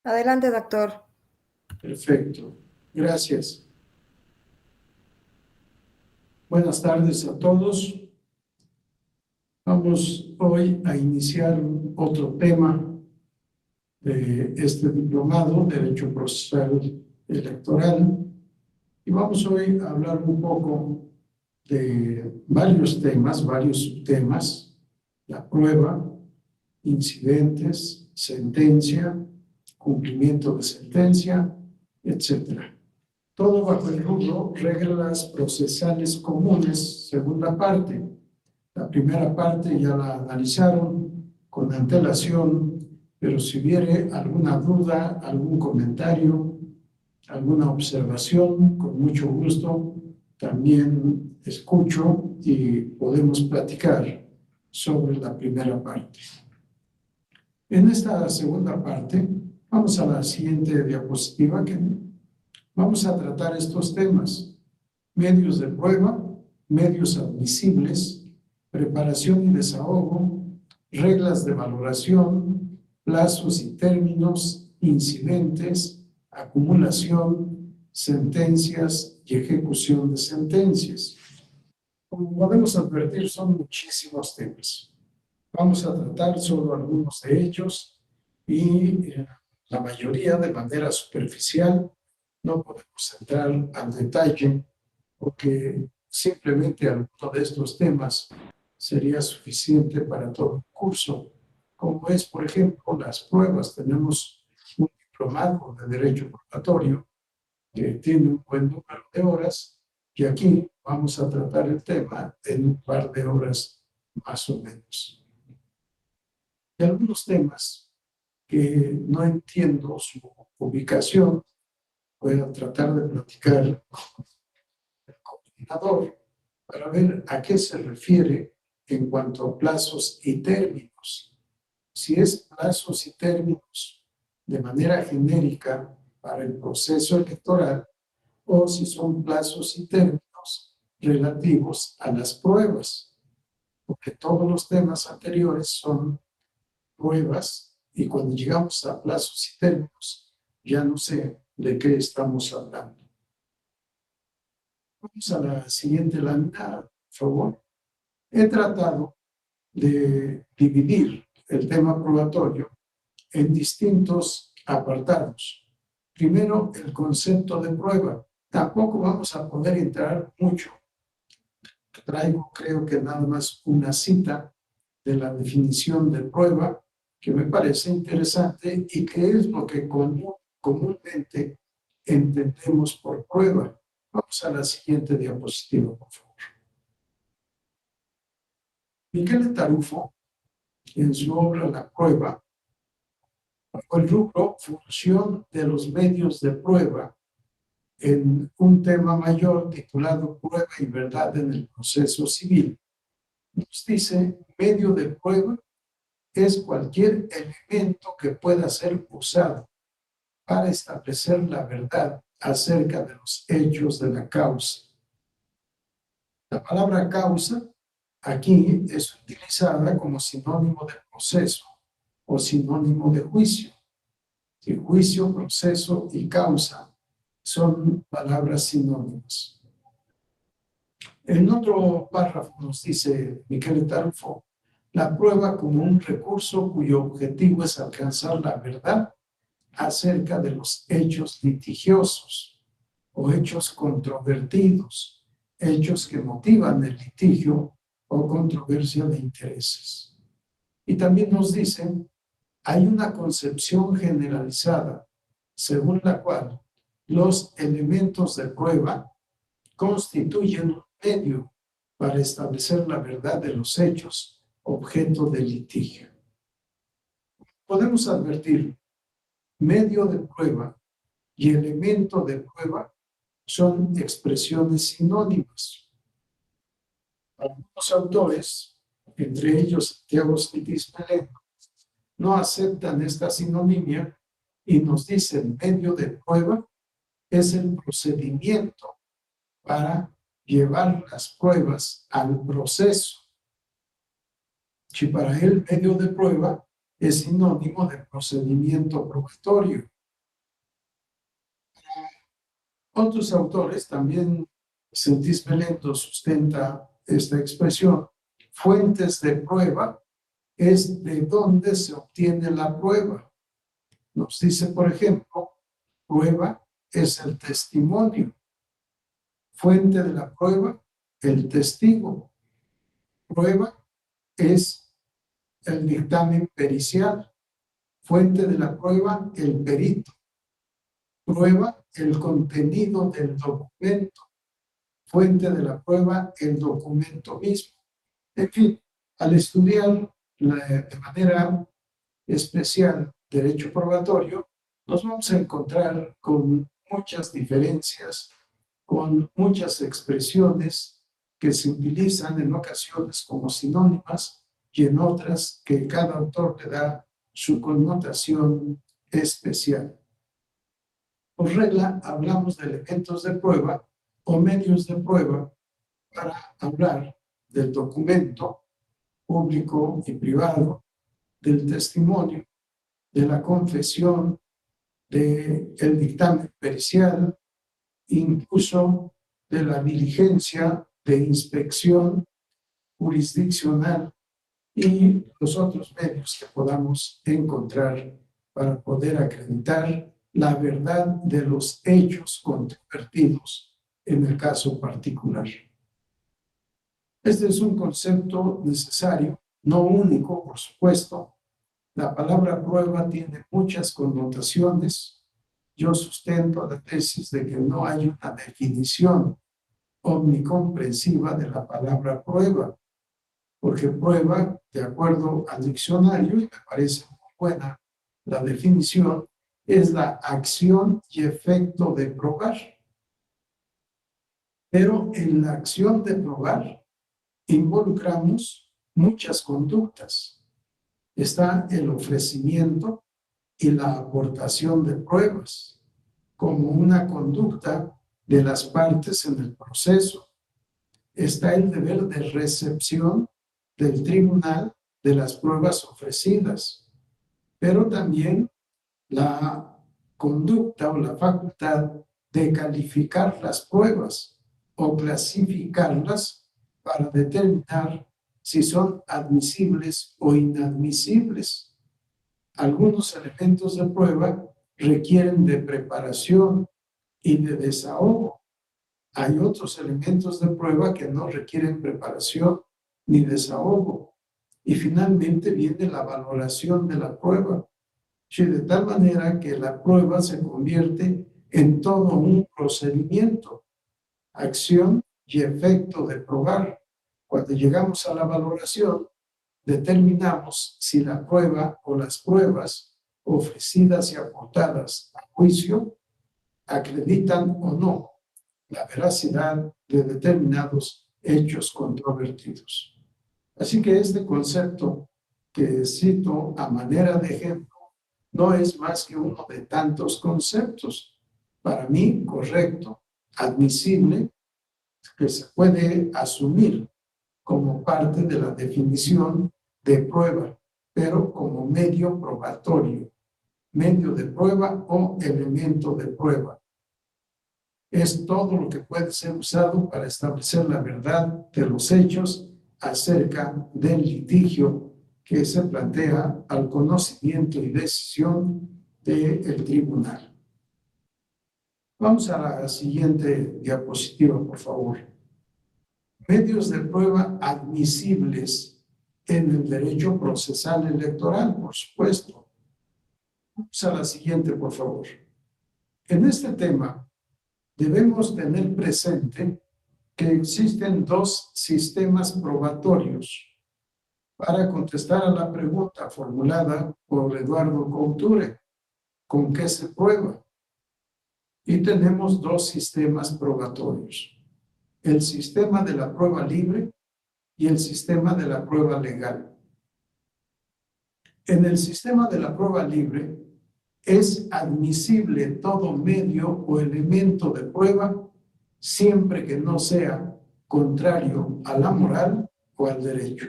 Adelante, doctor. Perfecto, gracias. Buenas tardes a todos. Vamos hoy a iniciar otro tema de este diplomado, Derecho Procesal Electoral, y vamos hoy a hablar un poco de varios temas, varios subtemas: la prueba, incidentes, sentencia, cumplimiento de sentencia, etcétera. Todo bajo el rubro reglas procesales comunes, segunda parte. La primera parte ya la analizaron con antelación, pero si hubiere alguna duda, algún comentario, alguna observación, con mucho gusto también escucho y podemos platicar sobre la primera parte. En esta segunda parte, vamos a la siguiente diapositiva, que vamos a tratar estos temas: medios de prueba, medios admisibles, preparación y desahogo, reglas de valoración, plazos y términos, incidentes, acumulación, sentencias y ejecución de sentencias. Como podemos advertir, son muchísimos temas. Vamos a tratar solo algunos de ellos y la mayoría de manera superficial. No podemos entrar al detalle porque simplemente alguno de estos temas sería suficiente para todo el curso, como es, por ejemplo, las pruebas. Tenemos un diplomado de Derecho Probatorio que tiene un buen número de horas, y aquí vamos a tratar el tema en un par de horas más o menos. Y algunos temas que no entiendo su ubicación, voy a tratar de platicar con el coordinador para ver a qué se refiere en cuanto a plazos y términos. Si es plazos y términos de manera genérica para el proceso electoral, o si son plazos y términos relativos a las pruebas, porque todos los temas anteriores son pruebas, y cuando llegamos a plazos y términos, ya no sé de qué estamos hablando. Vamos a la siguiente lámina, por favor. He tratado de dividir el tema probatorio en distintos apartados. Primero, el concepto de prueba. Tampoco vamos a poder entrar mucho. Traigo, creo que nada más una cita de la definición de prueba, que me parece interesante y que es lo que comúnmente entendemos por prueba. Vamos a la siguiente diapositiva, por favor. Michele Tarufo, en su obra La prueba, bajo el rubro función de los medios de prueba, en un tema mayor titulado Prueba y verdad en el proceso civil, nos dice: medio de prueba es cualquier elemento que pueda ser usado para establecer la verdad acerca de los hechos de la causa. La palabra causa aquí es utilizada como sinónimo de proceso o sinónimo de juicio. Y juicio, proceso y causa son palabras sinónimas. En otro párrafo nos dice Michele Tarufo: la prueba como un recurso cuyo objetivo es alcanzar la verdad acerca de los hechos litigiosos o hechos controvertidos, hechos que motivan el litigio o controversia de intereses. Y también nos dicen: hay una concepción generalizada según la cual los elementos de prueba constituyen un medio para establecer la verdad de los hechos objeto del litigio. Podemos advertir: medio de prueba y elemento de prueba son expresiones sinónimas. Algunos autores, entre ellos Santiago Smitis Meleno, no aceptan esta sinonimia y nos dicen: medio de prueba es el procedimiento para llevar las pruebas al proceso. Si para él medio de prueba es sinónimo de procedimiento probatorio, Otros autores, también Sentís Belendo sustenta esta expresión, fuentes de prueba es de dónde se obtiene la prueba. Nos dice, por ejemplo, prueba es el testimonio. Fuente de la prueba, el testigo. Prueba es el dictamen pericial. Fuente de la prueba, el perito. Prueba, el contenido del documento. Fuente de la prueba, el documento mismo. En fin, al estudiar de manera especial derecho probatorio, nos vamos a encontrar con muchas diferencias, con muchas expresiones que se utilizan en ocasiones como sinónimas y en otras que cada autor le da su connotación especial. Por regla, hablamos de elementos de prueba o medios de prueba para hablar del documento público y privado, del testimonio, de la confesión, del dictamen pericial, incluso de la diligencia de inspección jurisdiccional y los otros medios que podamos encontrar para poder acreditar la verdad de los hechos controvertidos en el caso particular. Este es un concepto necesario, no único, por supuesto. La palabra prueba tiene muchas connotaciones. Yo sustento la tesis de que no hay una definición omnicomprensiva de la palabra prueba, porque prueba, de acuerdo al diccionario, y me parece muy buena la definición, es la acción y efecto de probar. Pero en la acción de probar involucramos muchas conductas. Está el ofrecimiento y la aportación de pruebas como una conducta de las partes en el proceso. Está el deber de recepción del tribunal de las pruebas ofrecidas, pero también la conducta o la facultad de calificar las pruebas o clasificarlas para determinar si son admisibles o inadmisibles. Algunos elementos de prueba requieren de preparación y de desahogo. Hay otros elementos de prueba que no requieren preparación ni desahogo. Y finalmente viene la valoración de la prueba, de tal manera que la prueba se convierte en todo un procedimiento, acción y efecto de probar. Cuando llegamos a la valoración, determinamos si la prueba o las pruebas ofrecidas y aportadas a juicio acreditan o no la veracidad de determinados hechos controvertidos. Así que este concepto que cito a manera de ejemplo no es más que uno de tantos conceptos, para mí correcto, admisible, que se puede asumir como parte de la definición de prueba, pero como medio probatorio, medio de prueba o elemento de prueba. Es todo lo que puede ser usado para establecer la verdad de los hechos acerca del litigio que se plantea al conocimiento y decisión del tribunal. Vamos a la siguiente diapositiva, por favor. Medios de prueba admisibles en el derecho procesal electoral, por supuesto. Vamos a la siguiente, por favor. En este tema, debemos tener presente que existen dos sistemas probatorios para contestar a la pregunta formulada por Eduardo Couture, ¿con qué se prueba? Y tenemos dos sistemas probatorios, el sistema de la prueba libre y el sistema de la prueba legal. En el sistema de la prueba libre es admisible todo medio o elemento de prueba siempre que no sea contrario a la moral o al derecho.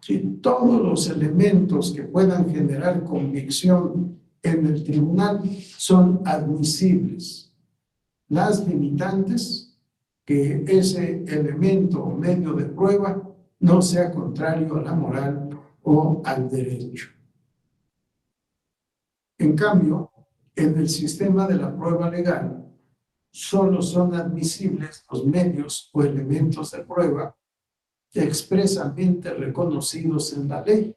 Si todos los elementos que puedan generar convicción en el tribunal son admisibles, las limitantes, que ese elemento o medio de prueba no sea contrario a la moral o al derecho. En cambio, en el sistema de la prueba legal, solo son admisibles los medios o elementos de prueba expresamente reconocidos en la ley.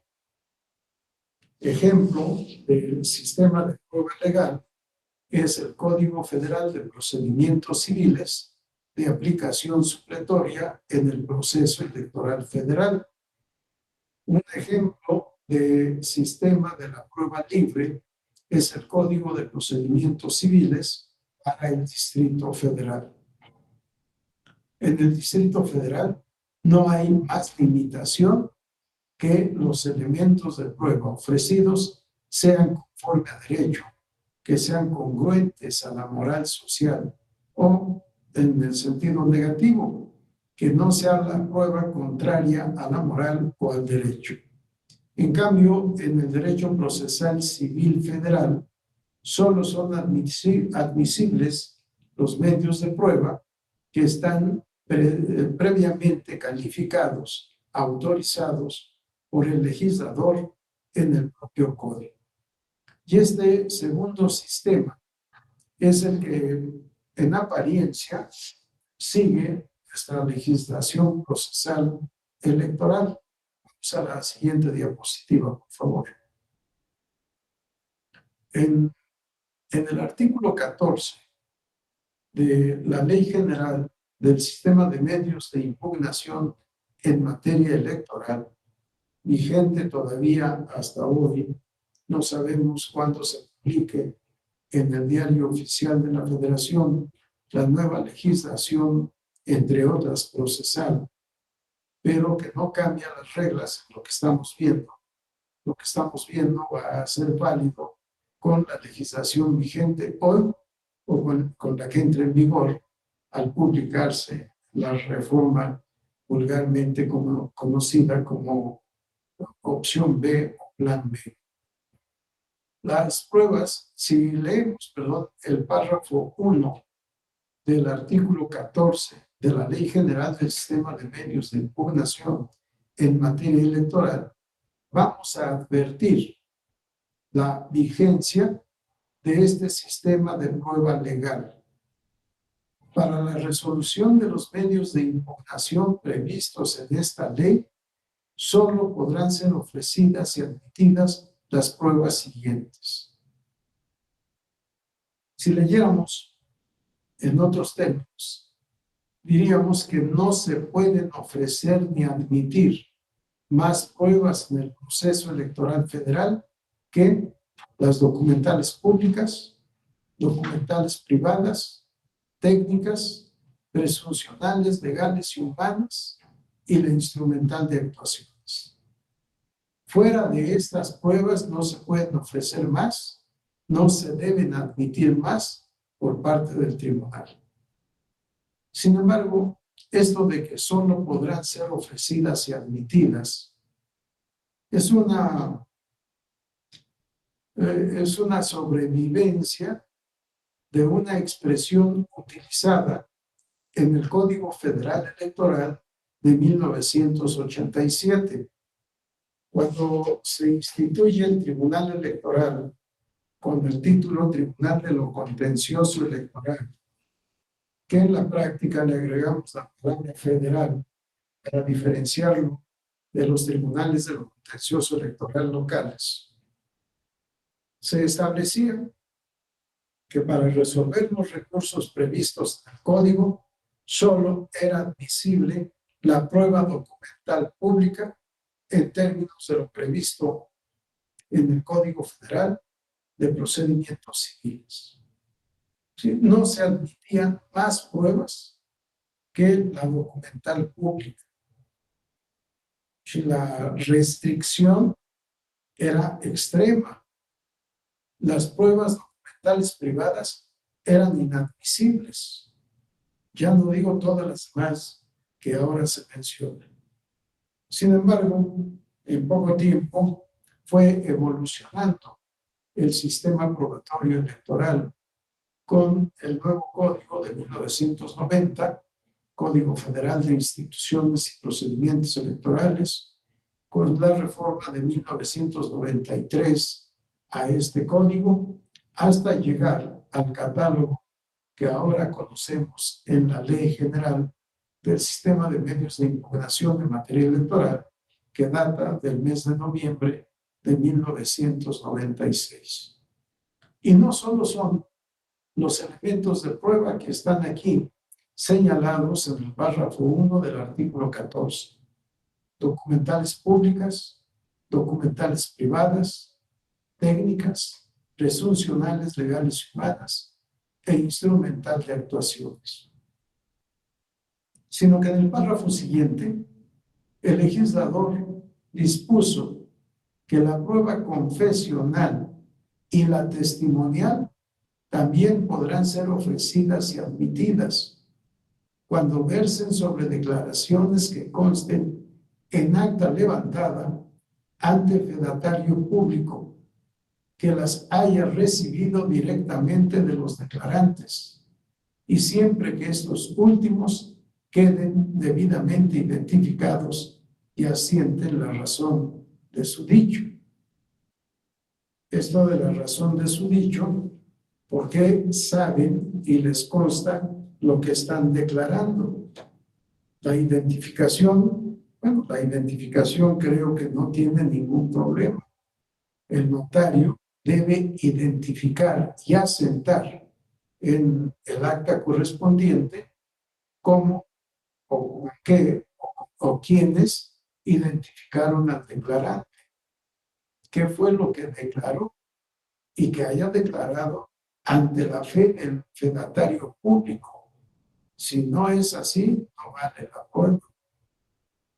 Ejemplo del sistema de prueba legal es el Código Federal de Procedimientos Civiles de aplicación supletoria en el proceso electoral federal. Un ejemplo de sistema de la prueba libre es el Código de Procedimientos Civiles para el Distrito Federal. En el Distrito Federal no hay más limitación que los elementos de prueba ofrecidos sean conforme a derecho, que sean congruentes a la moral social, o en el sentido negativo, que no sea la prueba contraria a la moral o al derecho. En cambio, en el derecho procesal civil federal, solo son admisibles los medios de prueba que están previamente calificados, autorizados por el legislador en el propio código. Y este segundo sistema es el que, en apariencia, sigue nuestra legislación procesal electoral. Vamos a la siguiente diapositiva, por favor. En el artículo 14 de la Ley General del Sistema de Medios de Impugnación en materia electoral, vigente todavía hasta hoy, no sabemos cuándo se publique en el Diario Oficial de la Federación la nueva legislación, entre otras procesal, pero que no cambia las reglas en lo que estamos viendo. Lo que estamos viendo va a ser válido con la legislación vigente hoy o con la que entre en vigor al publicarse la reforma vulgarmente conocida como opción B o plan B. Las pruebas, si leemos, el párrafo 1 del artículo 14 de la Ley General del Sistema de Medios de Impugnación en materia electoral, vamos a advertir la vigencia de este sistema de prueba legal. Para la resolución de los medios de impugnación previstos en esta ley, solo podrán ser ofrecidas y admitidas las pruebas siguientes. Si leyéramos en otros términos, diríamos que no se pueden ofrecer ni admitir más pruebas en el proceso electoral federal que las documentales públicas, documentales privadas, técnicas, presuncionales, legales y humanas, y la instrumental de actuaciones. Fuera de estas pruebas no se pueden ofrecer más, no se deben admitir más por parte del tribunal. Sin embargo, esto de que solo podrán ser ofrecidas y admitidas es una sobrevivencia de una expresión utilizada en el Código Federal Electoral de 1987, cuando se instituye el Tribunal Electoral con el título Tribunal de lo Contencioso Electoral, que en la práctica le agregamos la palabra federal para diferenciarlo de los tribunales de lo contencioso electoral locales. Se establecía que para resolver los recursos previstos en el Código, solo era admisible la prueba documental pública en términos de lo previsto en el Código Federal de Procedimientos Civiles. ¿Sí? No se admitían más pruebas que la documental pública. La restricción era extrema. Las pruebas documentales privadas eran inadmisibles. Ya no digo todas las demás que ahora se mencionan. Sin embargo, en poco tiempo fue evolucionando el sistema probatorio electoral con el nuevo código de 1990, Código Federal de Instituciones y Procedimientos Electorales, con la reforma de 1993 a este código, hasta llegar al catálogo que ahora conocemos en la Ley General del Sistema de Medios de Impugnación en materia electoral, que data del mes de noviembre de 1996. Y no solo son los elementos de prueba que están aquí señalados en el párrafo 1 del artículo 14. Documentales públicas, documentales privadas, técnicas, presuncionales legales y humanas e instrumental de actuaciones. Sino que en el párrafo siguiente, el legislador dispuso que la prueba confesional y la testimonial también podrán ser ofrecidas y admitidas cuando versen sobre declaraciones que consten en acta levantada ante fedatario público que las haya recibido directamente de los declarantes y siempre que estos últimos queden debidamente identificados y asienten la razón de su dicho. Esto de la razón de su dicho, porque saben y les consta lo que están declarando. La identificación, bueno, la identificación creo que no tiene ningún problema. El notario debe identificar y asentar en el acta correspondiente cómo o qué o quiénes identificaron al declarante. ¿Qué fue lo que declaró? Y que haya declarado ante la fe del fedatario público. Si no es así, no vale la pena.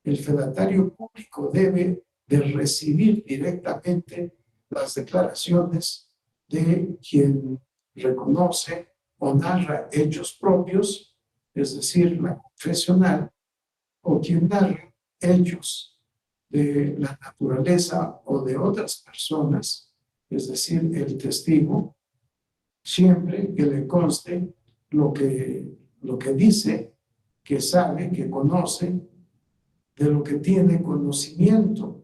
El fedatario público debe de recibir directamente las declaraciones de quien reconoce o narra hechos propios, es decir, la confesional, o quien narra hechos de la naturaleza o de otras personas, es decir, el testigo, siempre que le conste lo que dice, que sabe, que conoce, de lo que tiene conocimiento.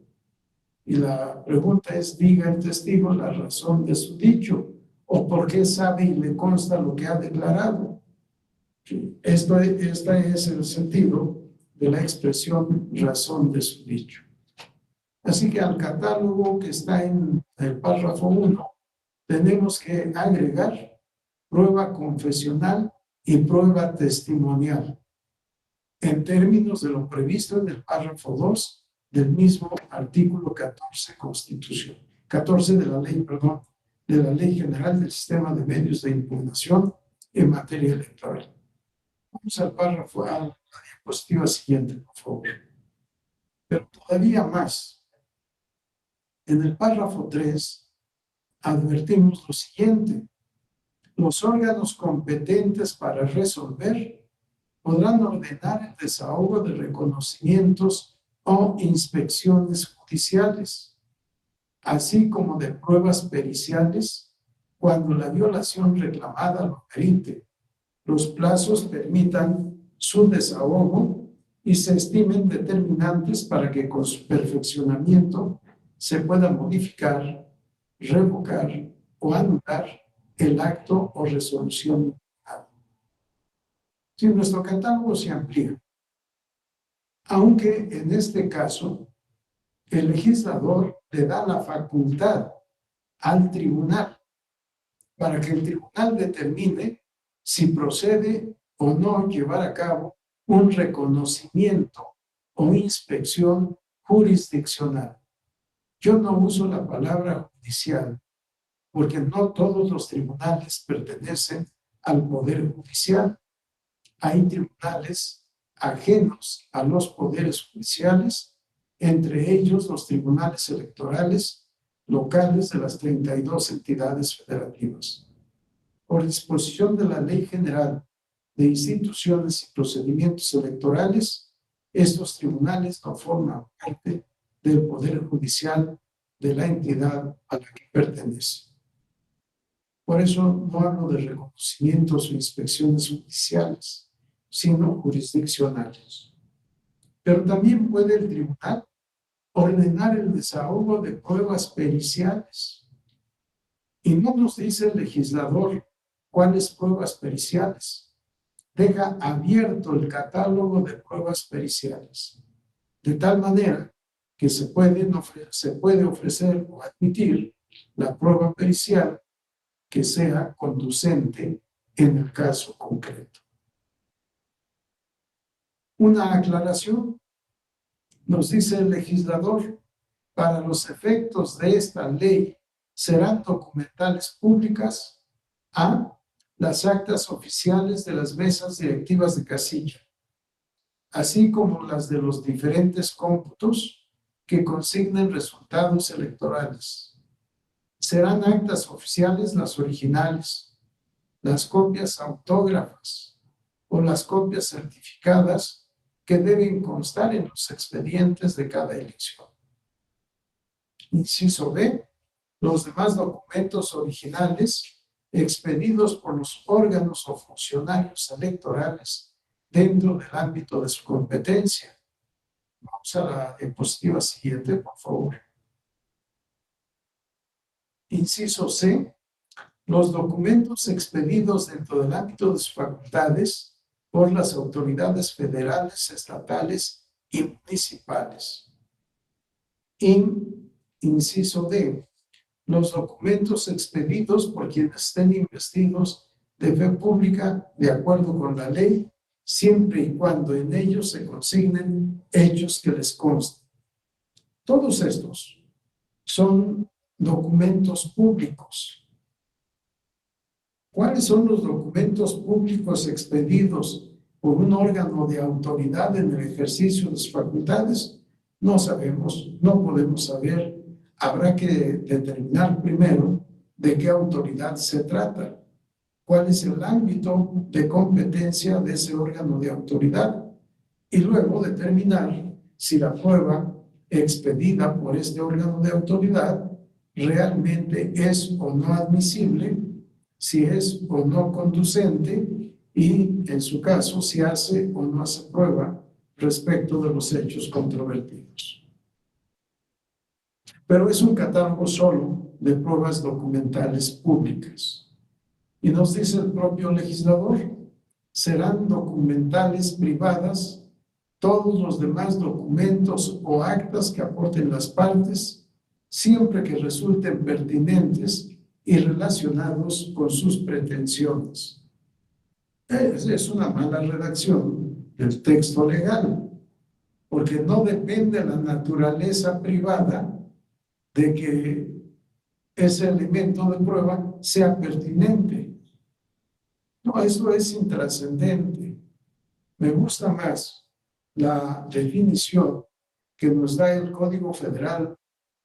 Y la pregunta es, diga el testigo la razón de su dicho, o por qué sabe y le consta lo que ha declarado. Este es el sentido de la expresión razón de su dicho. Así que al catálogo que está en el párrafo 1, tenemos que agregar prueba confesional y prueba testimonial, en términos de lo previsto en el párrafo 2 del mismo artículo 14 Constitución, 14 de la ley, perdón, de la Ley General del Sistema de Medios de Impugnación en materia electoral. Vamos al párrafo, a la diapositiva siguiente, por favor. Pero todavía más. En el párrafo 3 advertimos lo siguiente: los órganos competentes para resolver podrán ordenar el desahogo de reconocimientos o inspecciones judiciales, así como de pruebas periciales, cuando la violación reclamada lo permite, los plazos permitan su desahogo y se estimen determinantes para que con su perfeccionamiento se pueda modificar, revocar o anular el acto o resolución. Si nuestro catálogo se amplía, aunque en este caso el legislador le da la facultad al tribunal para que el tribunal determine si procede o no llevar a cabo un reconocimiento o inspección jurisdiccional. Yo no uso la palabra judicial porque no todos los tribunales pertenecen al Poder Judicial. Hay tribunales ajenos a los poderes judiciales, entre ellos los tribunales electorales locales de las 32 entidades federativas. Por disposición de la Ley General de Instituciones y Procedimientos Electorales, estos tribunales no forman parte del Poder Judicial de la entidad a la que pertenece. Por eso no hablo de reconocimientos o inspecciones judiciales, sino jurisdiccionales. Pero también puede el tribunal ordenar el desahogo de pruebas periciales. Y no nos dice el legislador cuáles pruebas periciales. Deja abierto el catálogo de pruebas periciales, de tal manera que se puede ofrecer o admitir la prueba pericial que sea conducente en el caso concreto. Una aclaración, nos dice el legislador, para los efectos de esta ley serán documentales públicas a las actas oficiales de las mesas directivas de casilla, así como las de los diferentes cómputos que consignen resultados electorales. Serán actas oficiales las originales, las copias autógrafas o las copias certificadas que deben constar en los expedientes de cada elección. Inciso B, los demás documentos originales expedidos por los órganos o funcionarios electorales dentro del ámbito de su competencia. Vamos a la diapositiva siguiente, por favor. Inciso C, los documentos expedidos dentro del ámbito de sus facultades por las autoridades federales, estatales y municipales. Inciso D, los documentos expedidos por quienes estén investidos de fe pública de acuerdo con la ley, siempre y cuando en ellos se consignen hechos que les consten. Todos estos son documentos públicos. ¿Cuáles son los documentos públicos expedidos por un órgano de autoridad en el ejercicio de sus facultades? No sabemos, no podemos saber. Habrá que determinar primero de qué autoridad se trata, cuál es el ámbito de competencia de ese órgano de autoridad y luego determinar si la prueba expedida por este órgano de autoridad realmente es o no admisible, si es o no conducente y, en su caso, si hace o no hace prueba respecto de los hechos controvertidos. Pero es un catálogo solo de pruebas documentales públicas. Y nos dice el propio legislador, serán documentales privadas todos los demás documentos o actas que aporten las partes, siempre que resulten pertinentes y relacionados con sus pretensiones. Es una mala redacción del texto legal, porque no depende la naturaleza privada de que ese elemento de prueba sea pertinente. No, eso es intrascendente. Me gusta más la definición que nos da el Código Federal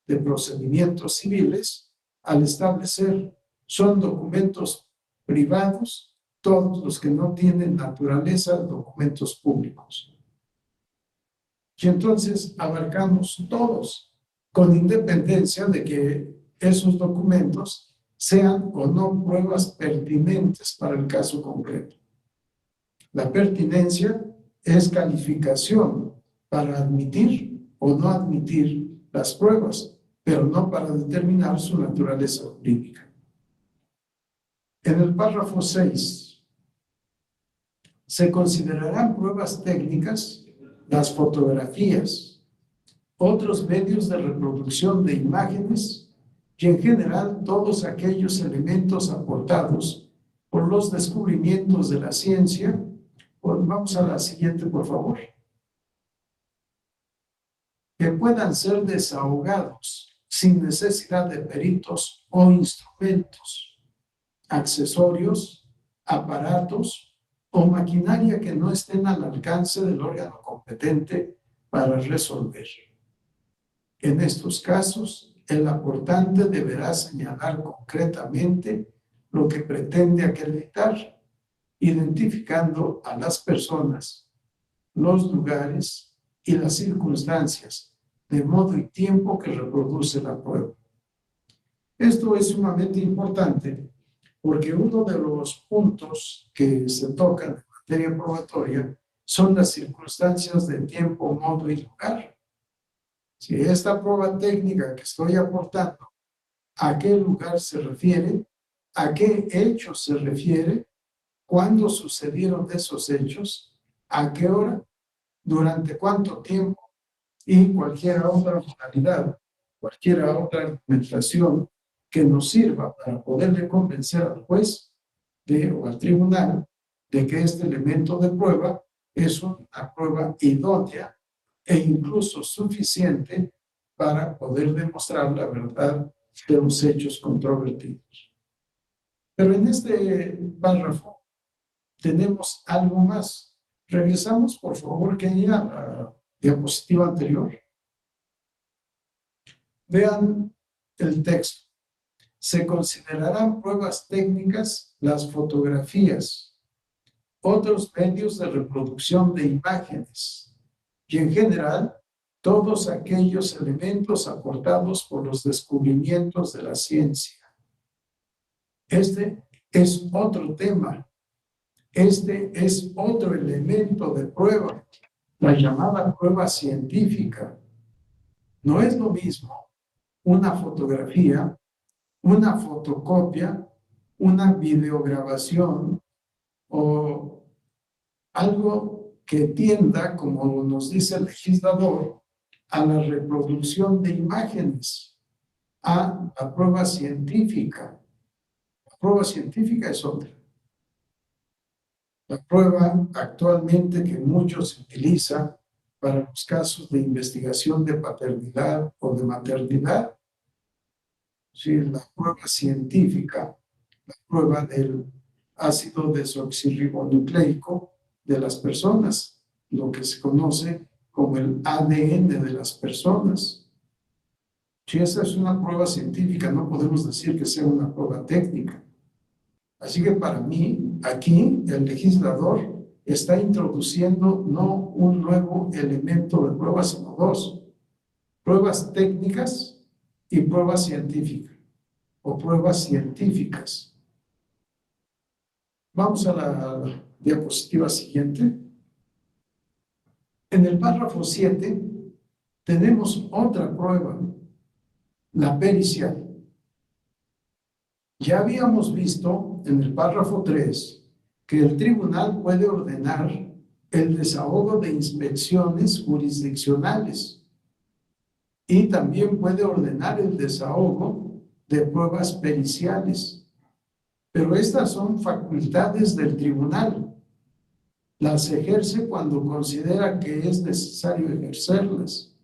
de Procedimientos Civiles al establecer son documentos privados todos los que no tienen naturaleza de documentos públicos. Y entonces abarcamos todos, con independencia de que esos documentos sean o no pruebas pertinentes para el caso concreto. La pertinencia es calificación para admitir o no admitir las pruebas, pero no para determinar su naturaleza jurídica. En el párrafo 6, se considerarán pruebas técnicas las fotografías, otros medios de reproducción de imágenes y en general todos aquellos elementos aportados por los descubrimientos de la ciencia. Vamos a la siguiente, por favor. Que puedan ser desahogados sin necesidad de peritos o instrumentos, accesorios, aparatos o maquinaria que no estén al alcance del órgano competente para resolver. En estos casos, el aportante deberá señalar concretamente lo que pretende acreditar, identificando a las personas, los lugares y las circunstancias de modo y tiempo que reproduce la prueba. Esto es sumamente importante porque uno de los puntos que se tocan en materia probatoria son las circunstancias de tiempo, modo y lugar. Si esta prueba técnica que estoy aportando, ¿a qué lugar se refiere? ¿A qué hecho se refiere? ¿Cuándo sucedieron esos hechos? ¿A qué hora? ¿Durante cuánto tiempo? Y cualquier otra modalidad, cualquier otra argumentación que nos sirva para poderle convencer al juez o al tribunal de que este elemento de prueba es una prueba idónea e incluso suficiente para poder demostrar la verdad de los hechos controvertidos. Pero en este párrafo tenemos algo más. Regresamos, por favor, Kenia, a la diapositiva anterior. Vean el texto. Se considerarán pruebas técnicas las fotografías, otros medios de reproducción de imágenes y, en general, todos aquellos elementos aportados por los descubrimientos de la ciencia. Este es otro tema. Este es otro elemento de prueba, la llamada prueba científica. No es lo mismo una fotografía, una fotocopia, una videograbación o algo que tienda, como nos dice el legislador, a la reproducción de imágenes, a la prueba científica. La prueba científica es otra. La prueba actualmente que muchos utilizan para los casos de investigación de paternidad o de maternidad, sí, la prueba científica, la prueba del ácido desoxirribonucleico de las personas, lo que se conoce como el ADN de las personas. Si esa es una prueba científica, no podemos decir que sea una prueba técnica. Así que para mí, aquí el legislador está introduciendo no un nuevo elemento de prueba, sino dos: pruebas técnicas y pruebas científicas, o pruebas científicas. Vamos a la diapositiva siguiente. En el párrafo 7 tenemos otra prueba, la pericial. Ya habíamos visto en el párrafo 3 que el tribunal puede ordenar el desahogo de inspecciones jurisdiccionales y también puede ordenar el desahogo de pruebas periciales. Pero estas son facultades del tribunal. Las ejerce cuando considera que es necesario ejercerlas.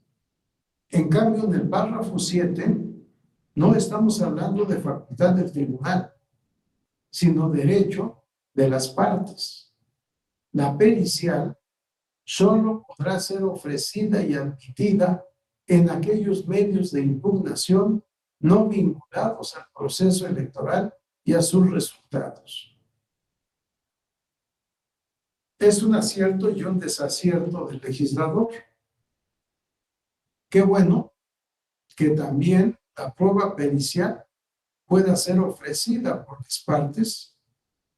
En cambio, en el párrafo 7, no estamos hablando de facultad del tribunal, sino derecho de las partes. La pericial solo podrá ser ofrecida y admitida en aquellos medios de impugnación no vinculados al proceso electoral y a sus resultados. Es un acierto y un desacierto del legislador. Qué bueno que también la prueba pericial pueda ser ofrecida por las partes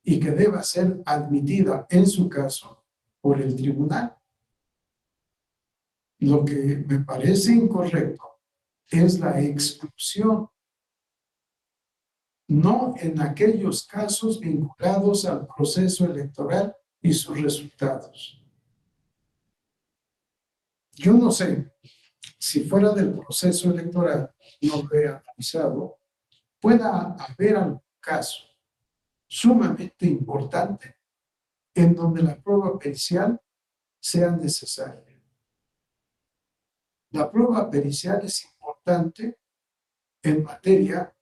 y que deba ser admitida, en su caso, por el tribunal. Lo que me parece incorrecto es la exclusión, no en aquellos casos vinculados al proceso electoral y sus resultados. Yo no sé si fuera del proceso electoral, no lo he analizado, pueda haber algún caso sumamente importante en donde la prueba pericial sea necesaria. La prueba pericial es importante en materia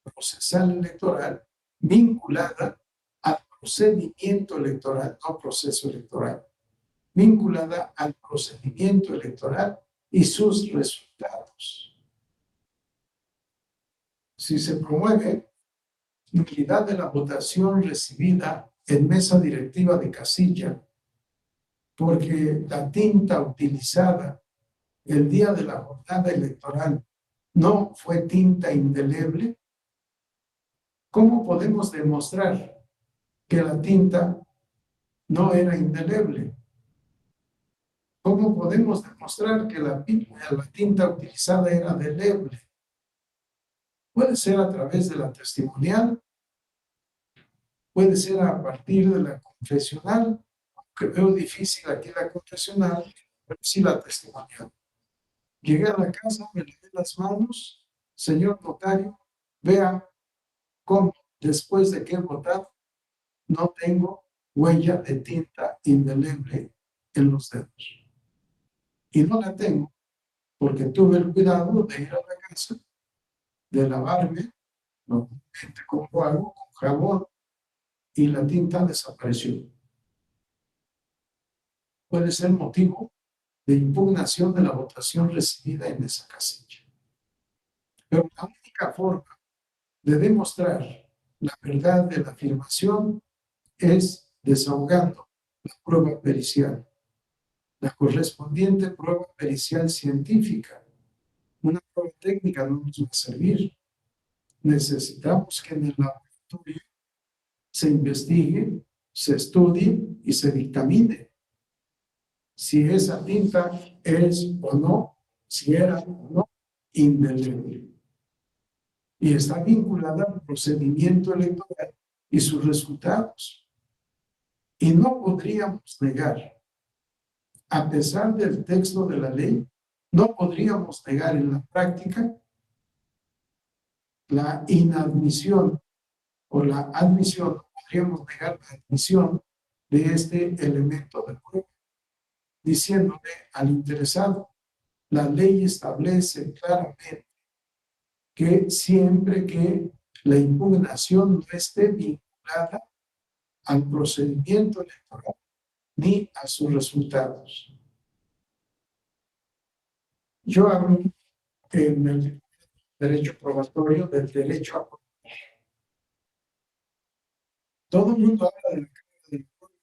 procesal electoral vinculada al procedimiento electoral, no proceso electoral, vinculada al procedimiento electoral y sus resultados. Si se promueve nulidad de la votación recibida en mesa directiva de casilla, porque la tinta utilizada el día de la jornada electoral no fue tinta indeleble, ¿Cómo podemos demostrar que la tinta no era indeleble? ¿Cómo podemos demostrar que la tinta utilizada era deleble? Puede ser a través de la testimonial, puede ser a partir de la confesional, aunque veo difícil aquí la confesional, pero sí la testimonial. Llegué a la casa, me lavé las manos, señor notario, vea cómo después de que he votado no tengo huella de tinta indeleble en los dedos. Y no la tengo porque tuve el cuidado de ir a la casa, de lavarme, normalmente con agua, con jabón, y la tinta desapareció. Puede ser motivo de impugnación de la votación recibida en esa casilla. Pero la única forma de demostrar la verdad de la afirmación es desahogando la prueba pericial, la correspondiente prueba pericial científica. Una prueba técnica no nos va a servir. Necesitamos que en el laboratorio se investigue, se estudie y se dictamine si esa tinta es o no, si era o no indeleble. Y está vinculada al procedimiento electoral y sus resultados. Y no podríamos negar, a pesar del texto de la ley, no podríamos negar en la práctica la inadmisión o la admisión, no podríamos negar la admisión de este elemento de prueba, diciéndole al interesado, la ley establece claramente que siempre que la impugnación no esté vinculada al procedimiento electoral ni a sus resultados. Yo hablo en el derecho probatorio del derecho a probar. Todo el mundo habla de la carga de la prueba.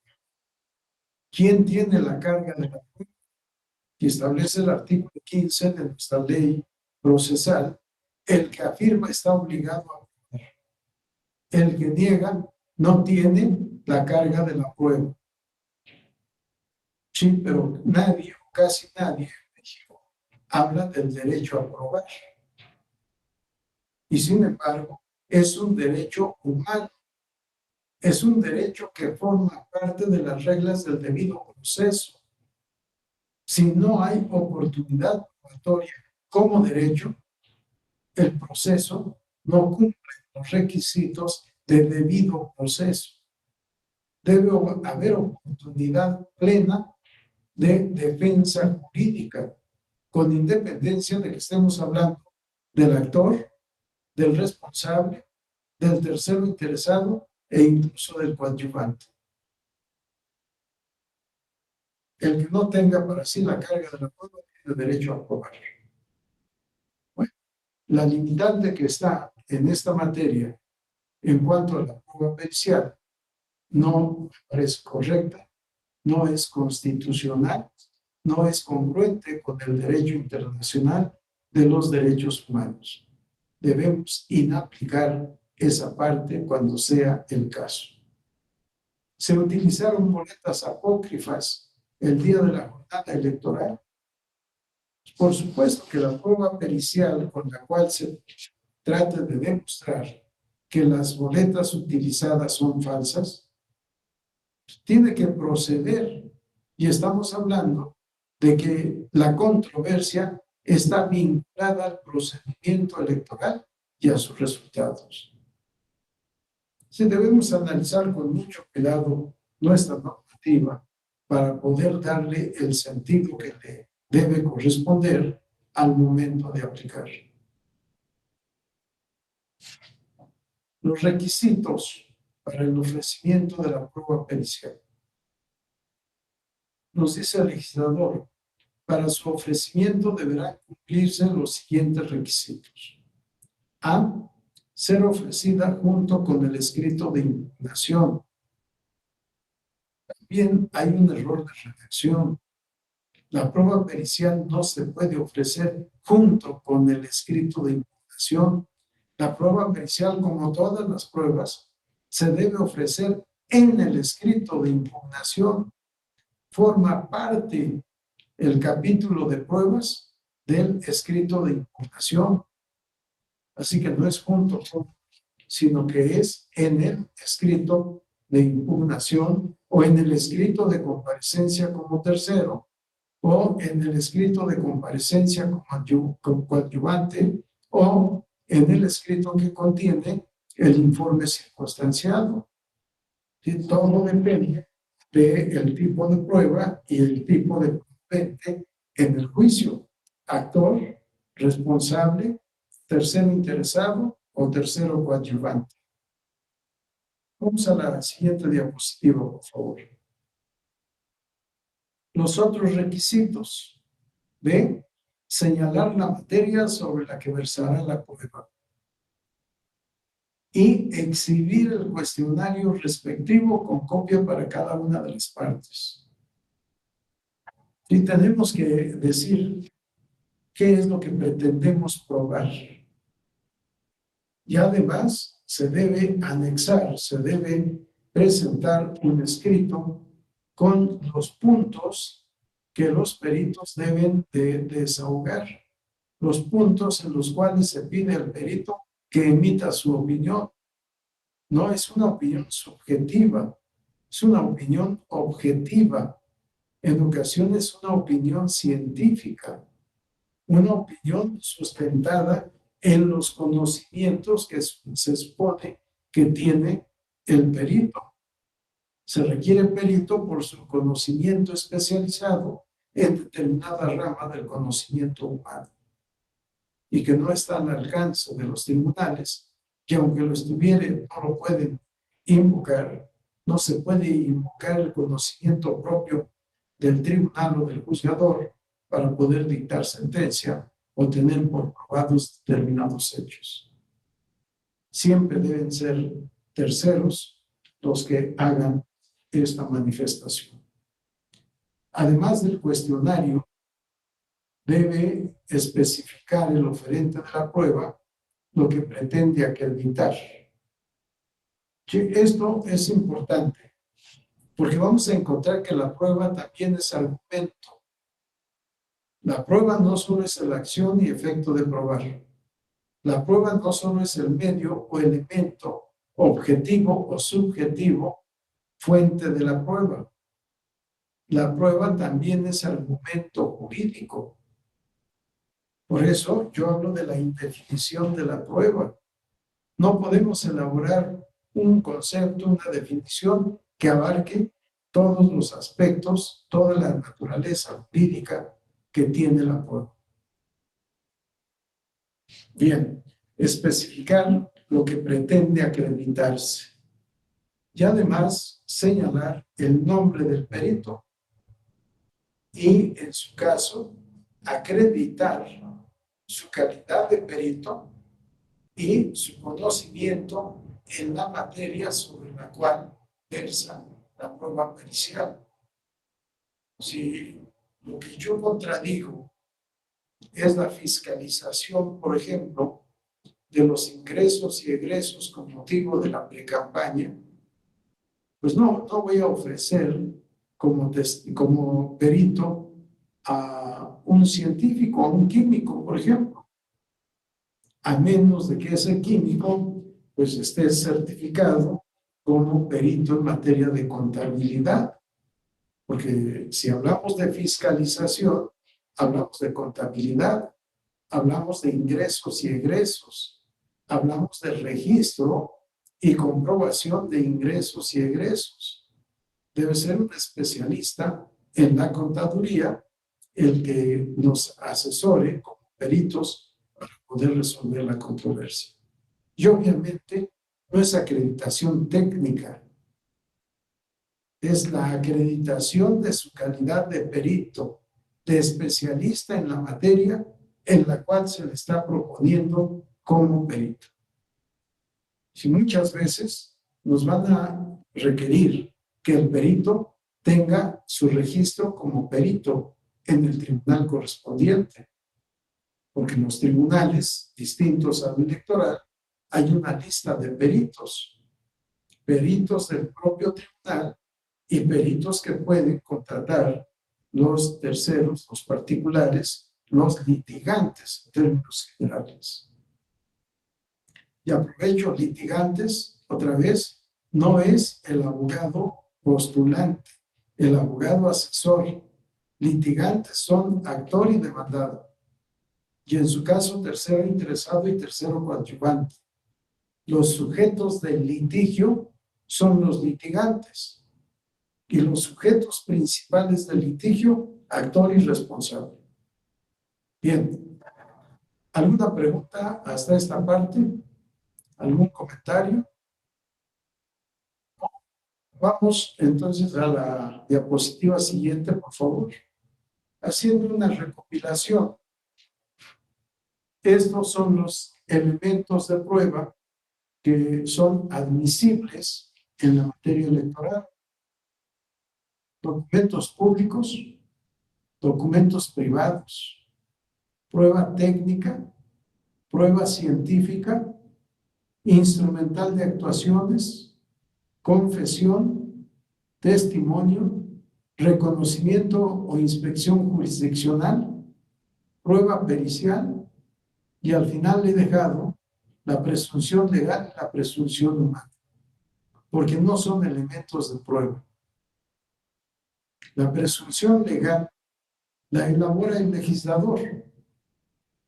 ¿Quién tiene la carga de la prueba? Y establece el artículo 15 de nuestra ley procesal, el que afirma está obligado a probar. El que niega no tiene la carga de la prueba. Sí, pero nadie, o casi nadie en México, habla del derecho a probar. Y sin embargo, es un derecho humano. Es un derecho que forma parte de las reglas del debido proceso. Si no hay oportunidad probatoria como derecho, el proceso no cumple los requisitos de debido proceso. Debe haber oportunidad plena de defensa jurídica, con independencia de que estemos hablando del actor, del responsable, del tercero interesado e incluso del coadyuvante. El que no tenga para sí la carga de la prueba tiene derecho a probar. Bueno, la limitante que está en esta materia en cuanto a la prueba pericial no me parece correcta, no es constitucional, no es congruente con el derecho internacional de los derechos humanos. Debemos inaplicar esa parte cuando sea el caso. Se utilizaron boletas apócrifas el día de la jornada electoral. Por supuesto que la prueba pericial con la cual se trata de demostrar que las boletas utilizadas son falsas, tiene que proceder. Y estamos hablando de que la controversia está vinculada al procedimiento electoral y a sus resultados. Sí, debemos analizar con mucho cuidado nuestra normativa para poder darle el sentido que le debe corresponder al momento de aplicar. Los requisitos para el ofrecimiento de la prueba pericial. Nos dice el legislador, para su ofrecimiento deberán cumplirse los siguientes requisitos. A. Ser ofrecida junto con el escrito de impugnación. También hay un error de redacción. La prueba pericial no se puede ofrecer junto con el escrito de impugnación, La prueba pericial, como todas las pruebas, se debe ofrecer en el escrito de impugnación. Forma parte el capítulo de pruebas del escrito de impugnación. Así que no es junto con, sino que es en el escrito de impugnación o en el escrito de comparecencia como tercero o en el escrito de comparecencia como coadyuvante o en el escrito que contiene el informe circunstanciado. ¿Sí? Todo depende del tipo de prueba y el tipo de procedente en el juicio. Actor, responsable, tercero interesado o tercero coadyuvante. Vamos a la siguiente diapositiva, por favor. Los otros requisitos. B. Señalar la materia sobre la que versará la prueba. Y exhibir el cuestionario respectivo con copia para cada una de las partes. Y tenemos que decir qué es lo que pretendemos probar. Y además se debe anexar, se debe presentar un escrito con los puntos que los peritos deben de desahogar, los puntos en los cuales se pide al perito que emita su opinión. No es una opinión subjetiva, es una opinión objetiva, en ocasiones una opinión científica, una opinión sustentada en los conocimientos que se supone que tiene el perito. Se requiere perito por su conocimiento especializado en determinada rama del conocimiento humano y que no está al alcance de los tribunales, que aunque lo estuviere, no lo pueden invocar. No se puede invocar el conocimiento propio del tribunal o del juzgador para poder dictar sentencia o tener por probados determinados hechos. Siempre deben ser terceros los que hagan esta manifestación. Además del cuestionario, debe especificar el oferente de la prueba lo que pretende acreditar. Esto es importante porque vamos a encontrar que la prueba también es argumento. La prueba no solo es la acción y efecto de probar. La prueba no solo es el medio o elemento objetivo o subjetivo fuente de la prueba. La prueba también es argumento jurídico. Por eso yo hablo de la indefinición de la prueba. No podemos elaborar un concepto, una definición que abarque todos los aspectos, toda la naturaleza jurídica que tiene la prueba. Bien, especificar lo que pretende acreditarse. Y además señalar el nombre del perito. Y en su caso, acreditar su calidad de perito y su conocimiento en la materia sobre la cual versa la prueba pericial. Si lo que yo contradigo es la fiscalización, por ejemplo, de los ingresos y egresos con motivo de la precampaña, pues no voy a ofrecer como perito a un científico, a un químico, por ejemplo, a menos de que ese químico pues esté certificado como perito en materia de contabilidad. Porque si hablamos de fiscalización, hablamos de contabilidad, hablamos de ingresos y egresos, hablamos de registro y comprobación de ingresos y egresos. Debe ser un especialista en la contaduría el que nos asesore como peritos para poder resolver la controversia. Y obviamente no es acreditación técnica, es la acreditación de su calidad de perito, de especialista en la materia en la cual se le está proponiendo como perito. Si muchas veces nos van a requerir que el perito tenga su registro como perito en el tribunal correspondiente, porque los tribunales distintos al electoral hay una lista de peritos, peritos del propio tribunal y peritos que pueden contratar los terceros, los particulares, los litigantes en términos generales. Y aprovecho, litigantes, otra vez, no es el abogado postulante, el abogado asesor. Litigantes son actor y demandado. Y en su caso, tercero interesado y tercero coadyuvante. Los sujetos del litigio son los litigantes. Y los sujetos principales del litigio, actor y responsable. Bien, ¿alguna pregunta hasta esta parte? ¿Algún comentario? Vamos entonces a la diapositiva siguiente, por favor. Haciendo una recopilación. Estos son los elementos de prueba que son admisibles en la materia electoral. Documentos públicos, documentos privados, prueba técnica, prueba científica, instrumental de actuaciones, confesión, testimonio, reconocimiento o inspección jurisdiccional, prueba pericial y al final he dejado la presunción legal y la presunción humana, porque no son elementos de prueba. La presunción legal la elabora el legislador.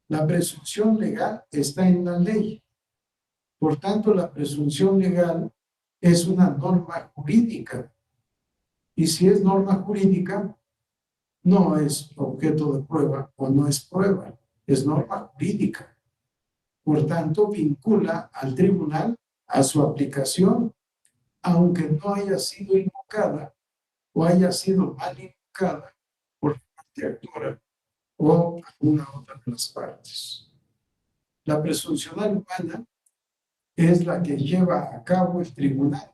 La presunción legal está en la ley. Por tanto, la presunción legal es una norma jurídica. Y si es norma jurídica, no es objeto de prueba o no es prueba, es norma jurídica. Por tanto, vincula al tribunal a su aplicación, aunque no haya sido invocada o haya sido mal invocada por la parte actora o alguna otra de las partes. La presuncional humana es la que lleva a cabo el tribunal.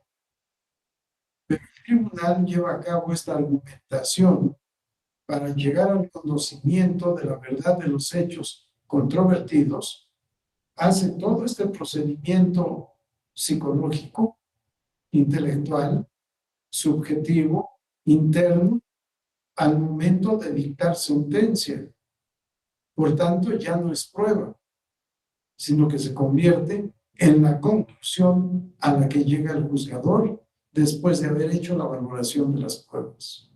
Pero el tribunal lleva a cabo esta argumentación para llegar al conocimiento de la verdad de los hechos controvertidos, hace todo este procedimiento psicológico, intelectual, subjetivo, interno, al momento de dictar sentencia. Por tanto, ya no es prueba, sino que se convierte en la conclusión a la que llega el juzgador después de haber hecho la valoración de las pruebas.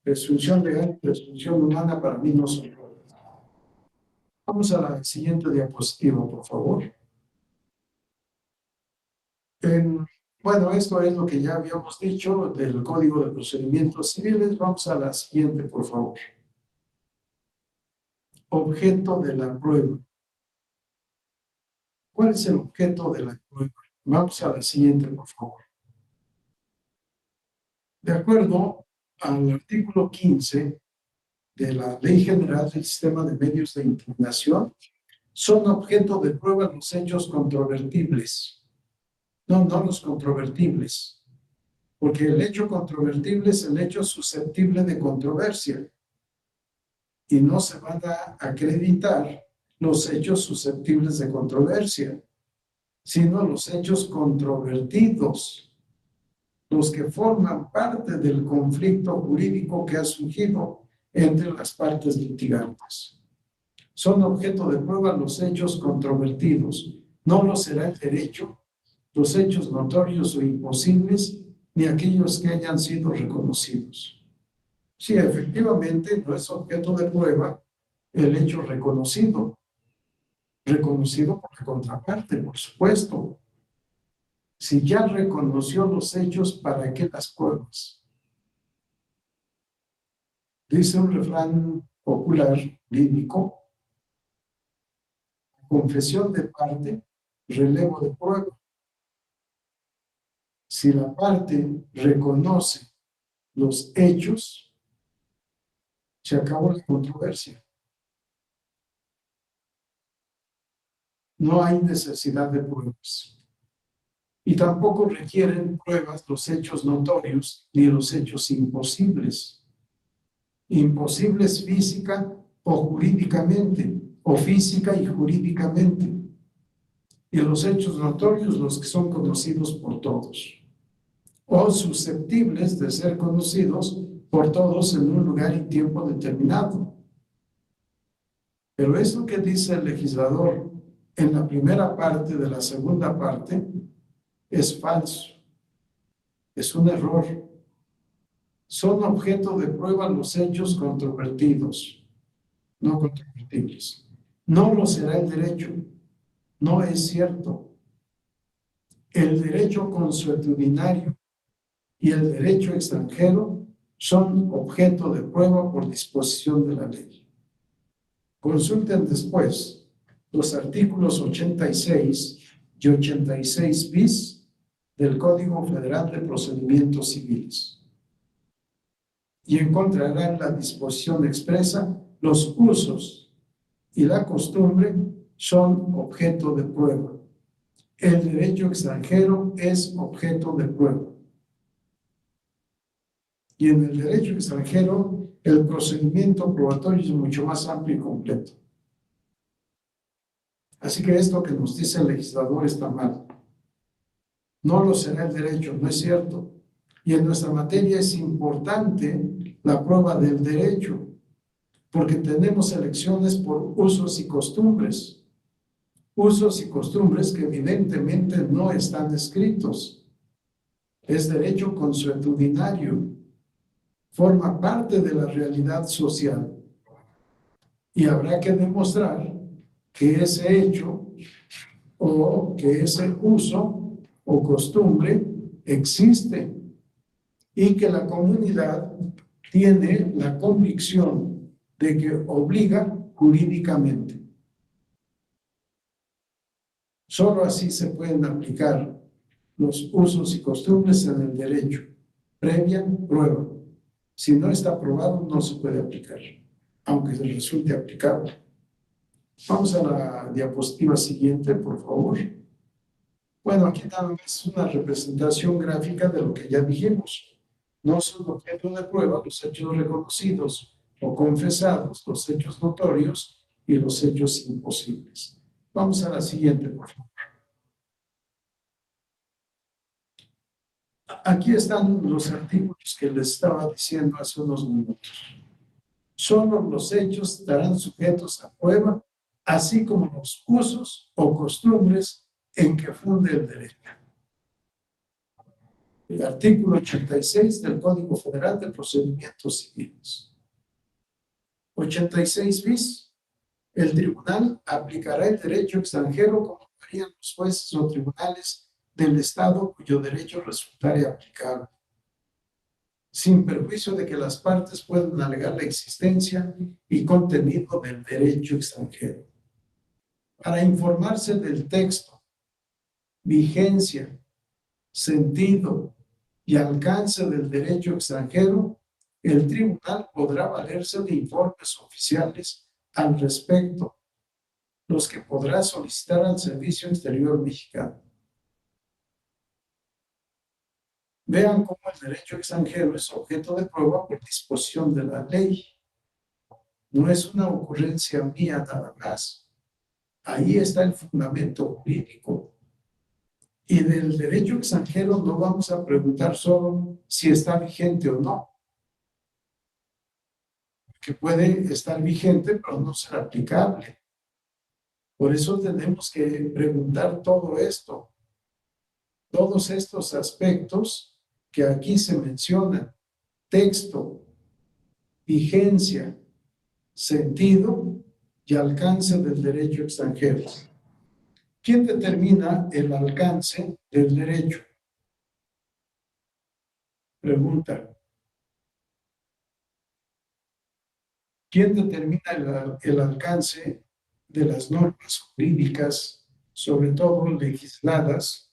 Presunción legal y presunción humana para mí no son pruebas. Vamos a la siguiente diapositiva, por favor. Bueno, esto es lo que ya habíamos dicho del Código de Procedimientos Civiles. Vamos a la siguiente, por favor. Objeto de la prueba. ¿Cuál es el objeto de la prueba? Vamos a la siguiente, por favor. De acuerdo al artículo 15 de la Ley General del Sistema de Medios de Impugnación, son objeto de prueba los hechos controvertibles. No los controvertibles, porque el hecho controvertible es el hecho susceptible de controversia y no se van a acreditar los hechos susceptibles de controversia, sino los hechos controvertidos, los que forman parte del conflicto jurídico que ha surgido entre las partes litigantes. Son objeto de prueba los hechos controvertidos, no lo será el derecho, los hechos notorios o imposibles, ni aquellos que hayan sido reconocidos. Sí, efectivamente, no es objeto de prueba el hecho reconocido por la contraparte, por supuesto. Si ya reconoció los hechos, ¿para qué las pruebas? Dice un refrán popular, bíblico, confesión de parte, relevo de prueba. Si la parte reconoce los hechos, se acabó la controversia. No hay necesidad de pruebas. Y tampoco requieren pruebas los hechos notorios ni los hechos imposibles. Imposibles física o jurídicamente, o física y jurídicamente. y los hechos notorios los que son conocidos por todos, o susceptibles de ser conocidos por todos en un lugar y tiempo determinado. Pero eso que dice el legislador en la primera parte de la segunda parte es falso, es un error. Son objeto de prueba los hechos controvertidos, no controvertibles. No lo será el derecho, no es cierto. El derecho consuetudinario y el derecho extranjero son objeto de prueba por disposición de la ley. Consulten después los artículos 86 y 86 bis del Código Federal de Procedimientos Civiles y encontrarán la disposición expresa: los usos y la costumbre son objeto de prueba. El derecho extranjero es objeto de prueba. Y en el derecho extranjero, el procedimiento probatorio es mucho más amplio y completo. Así que esto que nos dice el legislador está mal. No lo será el derecho, no es cierto. Y en nuestra materia es importante la prueba del derecho, porque tenemos elecciones por usos y costumbres. Usos y costumbres que evidentemente no están escritos. Es derecho consuetudinario. Forma parte de la realidad social. Y habrá que demostrar que ese hecho o que ese uso o costumbre existe y que la comunidad tiene la convicción de que obliga jurídicamente. Solo así se pueden aplicar los usos y costumbres en el derecho, previa prueba. Si no está aprobado, no se puede aplicar, aunque resulte aplicable. Vamos a la diapositiva siguiente, por favor. Bueno, aquí nada más una representación gráfica de lo que ya dijimos. No son objeto de prueba los hechos reconocidos o confesados, los hechos notorios y los hechos imposibles. Vamos a la siguiente, por favor. Aquí están los artículos que les estaba diciendo hace unos minutos. Solo los hechos estarán sujetos a prueba, así como los usos o costumbres en que funde el derecho. El artículo 86 del Código Federal de Procedimientos Civiles. 86 bis. El tribunal aplicará el derecho extranjero como harían los jueces o tribunales del Estado cuyo derecho resultare aplicable, sin perjuicio de que las partes puedan alegar la existencia y contenido del derecho extranjero. Para informarse del texto, vigencia, sentido y alcance del derecho extranjero, el tribunal podrá valerse de informes oficiales al respecto, los que podrá solicitar al Servicio Exterior Mexicano. Vean cómo el derecho extranjero es objeto de prueba por disposición de la ley. No es una ocurrencia mía nada más. Ahí está el fundamento jurídico. Y del derecho extranjero no vamos a preguntar solo si está vigente o no, que puede estar vigente pero no ser aplicable. Por eso tenemos que preguntar todo esto, todos estos aspectos que aquí se mencionan: texto, vigencia, sentido y alcance del derecho extranjero. ¿Quién determina el alcance del derecho? Pregunta. ¿Quién determina el alcance de las normas jurídicas, sobre todo legisladas,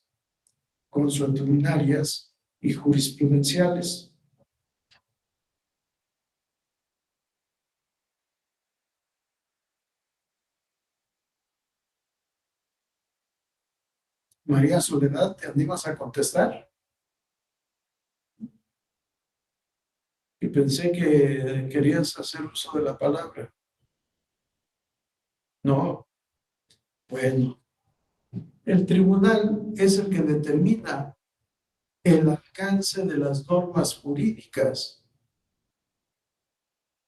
consuetudinarias y jurisprudenciales? María Soledad, ¿te animas a contestar? Y pensé que querías hacer uso de la palabra. No. Bueno, El tribunal es el que determina el alcance de las normas jurídicas.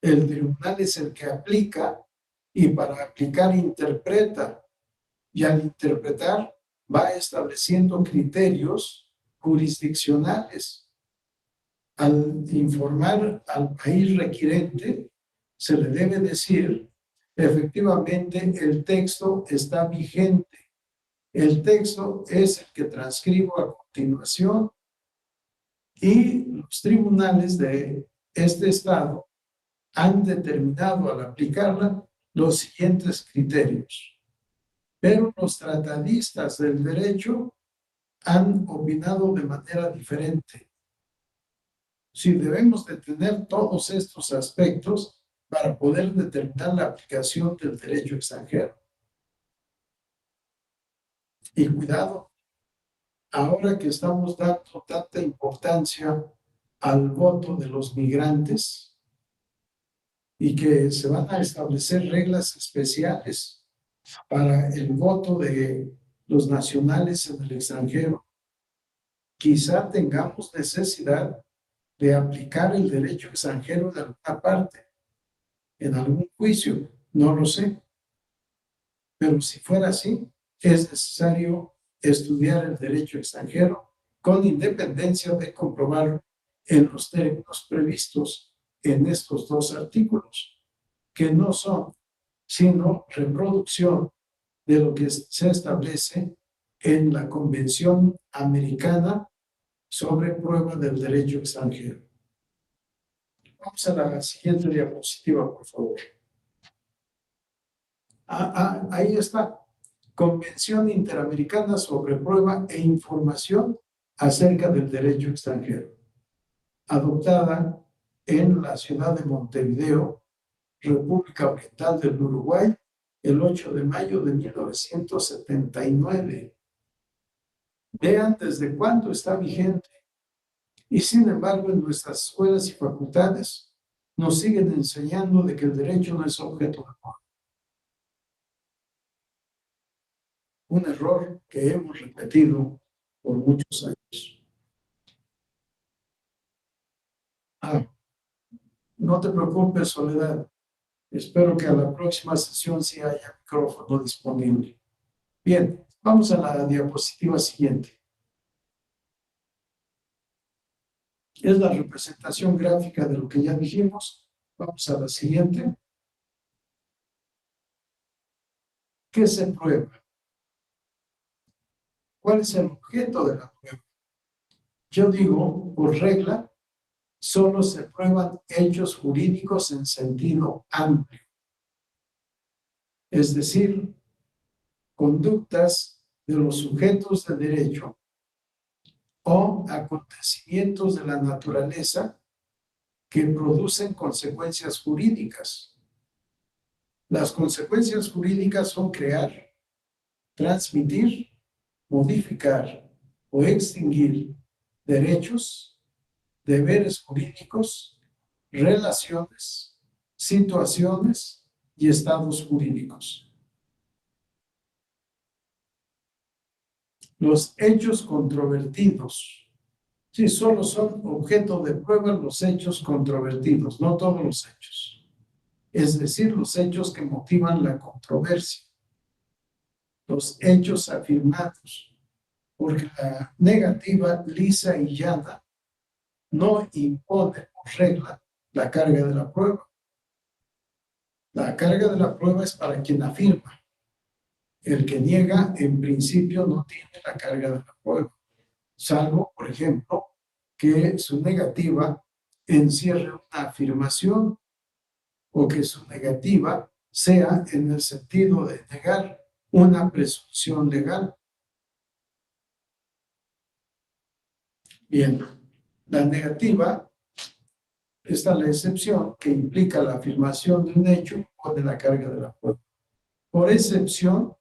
El tribunal es el que aplica y para aplicar interpreta. Y al interpretar va estableciendo criterios jurisdiccionales. Al informar al país requirente, se le debe decir, efectivamente, el texto está vigente. El texto es el que transcribo a continuación y los tribunales de este estado han determinado al aplicarla los siguientes criterios. Pero los tratadistas del derecho han opinado de manera diferente. Si debemos de tener todos estos aspectos para poder determinar la aplicación del derecho extranjero. Y cuidado, ahora que estamos dando tanta importancia al voto de los migrantes y que se van a establecer reglas especiales para el voto de los nacionales en el extranjero, quizá tengamos necesidad de aplicar el derecho extranjero de alguna parte, en algún juicio, no lo sé. Pero si fuera así, es necesario estudiar el derecho extranjero con independencia de comprobarlo en los términos previstos en estos dos artículos, que no son sino reproducción de lo que se establece en la Convención Americana sobre prueba del derecho extranjero. Vamos a la siguiente diapositiva, por favor. Ahí está. Convención Interamericana sobre Prueba e Información acerca del Derecho Extranjero, adoptada en la ciudad de Montevideo, República Oriental del Uruguay, el 8 de mayo de 1979. Vean desde cuándo está vigente. Y sin embargo, en nuestras escuelas y facultades nos siguen enseñando de que el derecho no es objeto de prueba. Un error que hemos repetido por muchos años. No te preocupes, Soledad. Espero que a la próxima sesión sí haya micrófono disponible. Bien, vamos a la diapositiva siguiente. Es la representación gráfica de lo que ya dijimos. Vamos a la siguiente. ¿Qué se prueba? ¿Cuál es el objeto de la prueba? Yo digo, por regla, solo se prueban hechos jurídicos en sentido amplio. Es decir, conductas de los sujetos de derecho o acontecimientos de la naturaleza que producen consecuencias jurídicas. Las consecuencias jurídicas son crear, transmitir, modificar o extinguir derechos, deberes jurídicos, relaciones, situaciones y estados jurídicos. Los hechos controvertidos, sí, solo son objeto de prueba los hechos controvertidos, no todos los hechos. Es decir, los hechos que motivan la controversia. Los hechos afirmados, porque la negativa lisa y llana no impone por regla la carga de la prueba. La carga de la prueba es para quien afirma. El que niega, en principio, no tiene la carga de la prueba, salvo, por ejemplo, que su negativa encierre una afirmación o que su negativa sea en el sentido de negar una presunción legal. Bien, la negativa está la excepción que implica la afirmación de un hecho o de la carga de la prueba. Por excepción,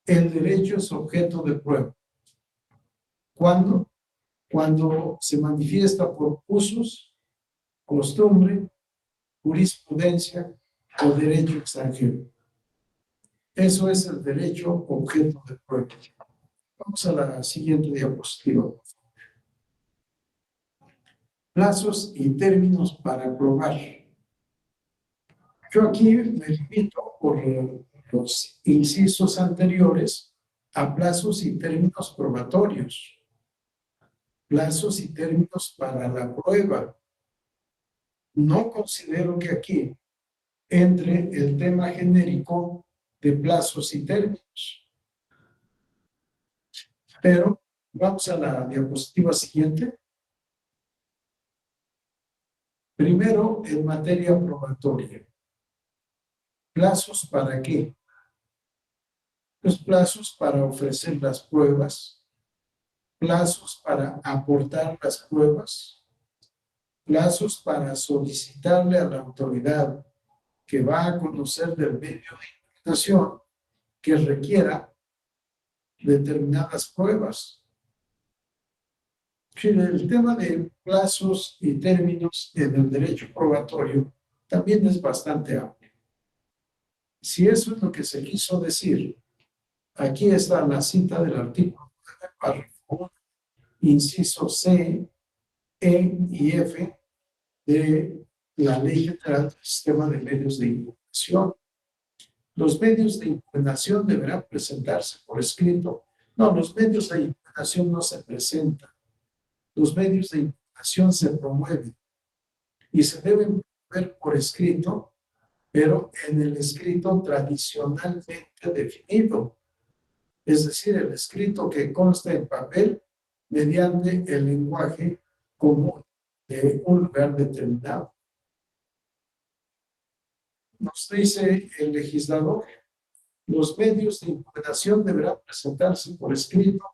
el derecho es objeto de prueba. ¿Cuándo? Cuando se manifiesta por usos, costumbre, jurisprudencia o derecho extranjero. Eso es el derecho objeto de prueba. Vamos a la siguiente diapositiva. Plazos y términos para aprobar. Yo aquí me limito por los incisos anteriores a plazos y términos probatorios, plazos y términos para la prueba. No considero que aquí entre el tema genérico de plazos y términos. Pero vamos a la diapositiva siguiente. Primero, en materia probatoria. ¿Plazos para qué? Los plazos para ofrecer las pruebas, plazos para aportar las pruebas, plazos para solicitarle a la autoridad que va a conocer del medio de impugnación que requiera determinadas pruebas. El tema de plazos y términos en el derecho probatorio también es bastante amplio. Si eso es lo que se quiso decir, aquí está la cita del artículo 9, párrafo 1, inciso C, E y F de la Ley General del Sistema de Medios de Impugnación. Los medios de impugnación deberán presentarse por escrito. No, los medios de impugnación no se presentan. Los medios de impugnación se promueven y se deben promover por escrito, pero en el escrito tradicionalmente definido. Es decir, el escrito que consta en papel mediante el lenguaje común de un lugar determinado. Nos dice el legislador, los medios de impugnación deberán presentarse por escrito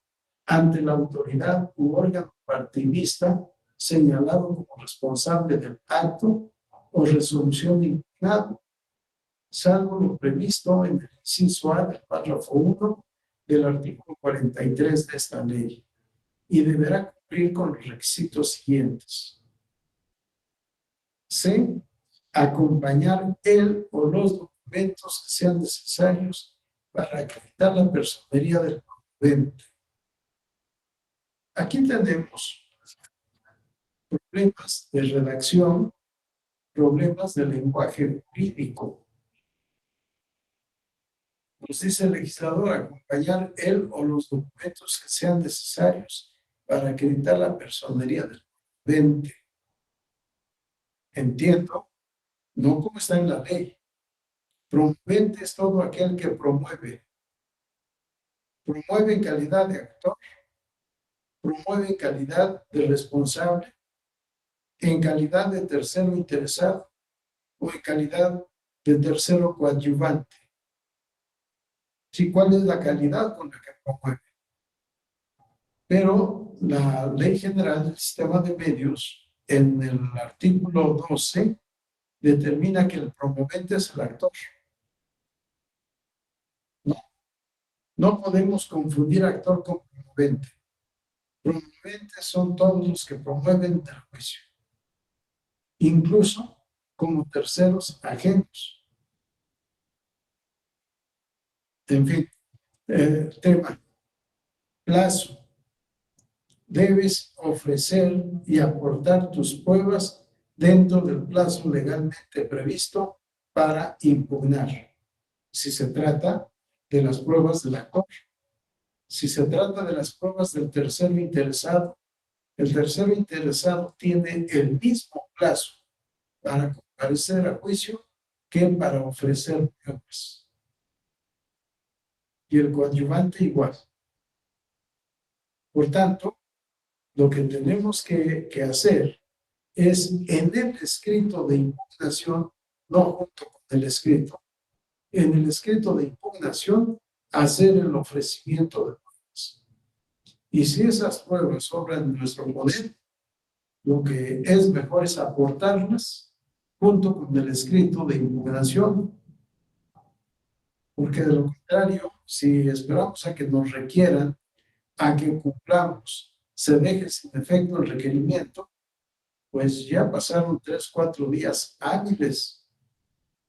ante la autoridad u órgano partidista señalado como responsable del acto o resolución impugnado, salvo lo previsto en el inciso A del párrafo 1 del artículo 43 de esta ley, y deberá cumplir con los requisitos siguientes. C. Acompañar el o los documentos que sean necesarios para acreditar la personería del promovente. Aquí tenemos problemas de redacción, problemas de lenguaje jurídico. Nos dice el legislador acompañar el o los documentos que sean necesarios para acreditar la personería del promovente. Entiendo, no como está en la ley. Promovente es todo aquel que promueve. Promueve en calidad de actor, promueve en calidad de responsable, en calidad de tercero interesado o en calidad de tercero coadyuvante. Sí, ¿cuál es la calidad con la que promueve? Pero la Ley General del Sistema de Medios, en el artículo 12, determina que el promovente es el actor. No podemos confundir actor con promovente. Promoventes son todos los que promueven el juicio, incluso como terceros ajenos. En fin, tema, plazo. Debes ofrecer y aportar tus pruebas dentro del plazo legalmente previsto para impugnar. Si se trata de las pruebas del actor, si se trata de las pruebas del tercero interesado, el tercero interesado tiene el mismo plazo para comparecer a juicio que para ofrecer pruebas. Y el coadyuvante igual. Por tanto, lo que tenemos que hacer es en el escrito de impugnación, no junto con el escrito, en el escrito de impugnación hacer el ofrecimiento de pruebas. Y si esas pruebas sobran en nuestro poder, lo que es mejor es aportarlas junto con el escrito de impugnación, porque de lo contrario, si esperamos a que nos requieran, a que cumplamos, se deje sin efecto el requerimiento, pues ya pasaron 3, 4 días hábiles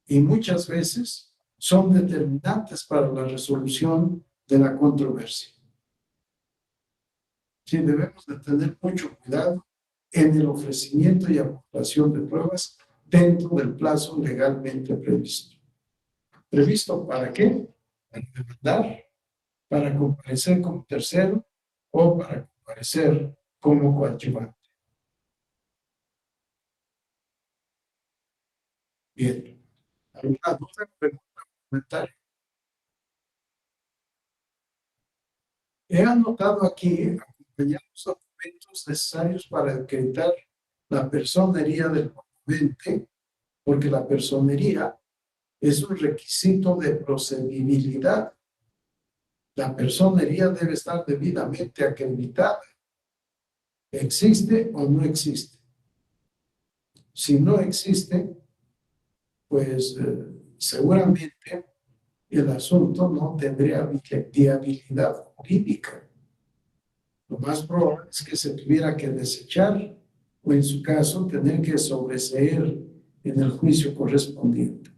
y muchas veces son determinantes para la resolución de la controversia. Sí, debemos de tener mucho cuidado en el ofrecimiento y aportación de pruebas dentro del plazo legalmente previsto. ¿Previsto para qué? Para demandar, para comparecer como tercero o para comparecer como coadyuvante. Bien. ¿Alguna duda, pregunta, comentario? He anotado aquí acompañar los documentos necesarios para acreditar la personería del proponente, porque la personería es un requisito de procedibilidad. La personería debe estar debidamente acreditada. ¿Existe o no existe? Si no existe, pues seguramente el asunto no tendría viabilidad jurídica. Lo más probable es que se tuviera que desechar o en su caso tener que sobreseer en el juicio correspondiente.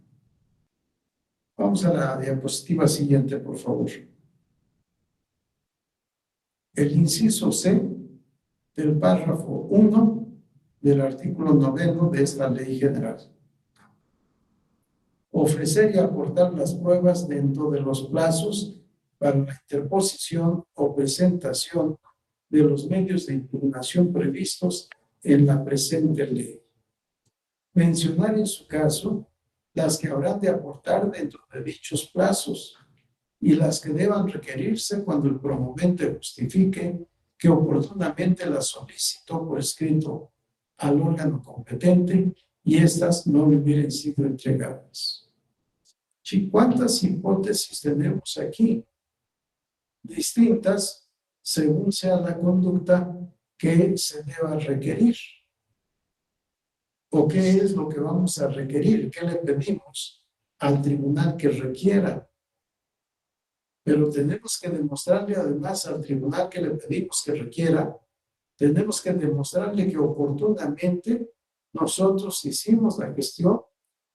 Vamos a la diapositiva siguiente, por favor. El inciso C del párrafo 1 del artículo 9 de esta ley general. Ofrecer y aportar las pruebas dentro de los plazos para la interposición o presentación de los medios de impugnación previstos en la presente ley. Mencionar en su caso las que habrán de aportar dentro de dichos plazos y las que deban requerirse cuando el promovente justifique que oportunamente las solicitó por escrito al órgano competente y éstas no le hubieran sido entregadas. ¿Cuántas hipótesis tenemos aquí? Distintas según sea la conducta que se deba requerir. ¿O qué es lo que vamos a requerir? ¿Qué le pedimos al tribunal que requiera? Pero tenemos que demostrarle además al tribunal que le pedimos que requiera, tenemos que demostrarle que oportunamente nosotros hicimos la gestión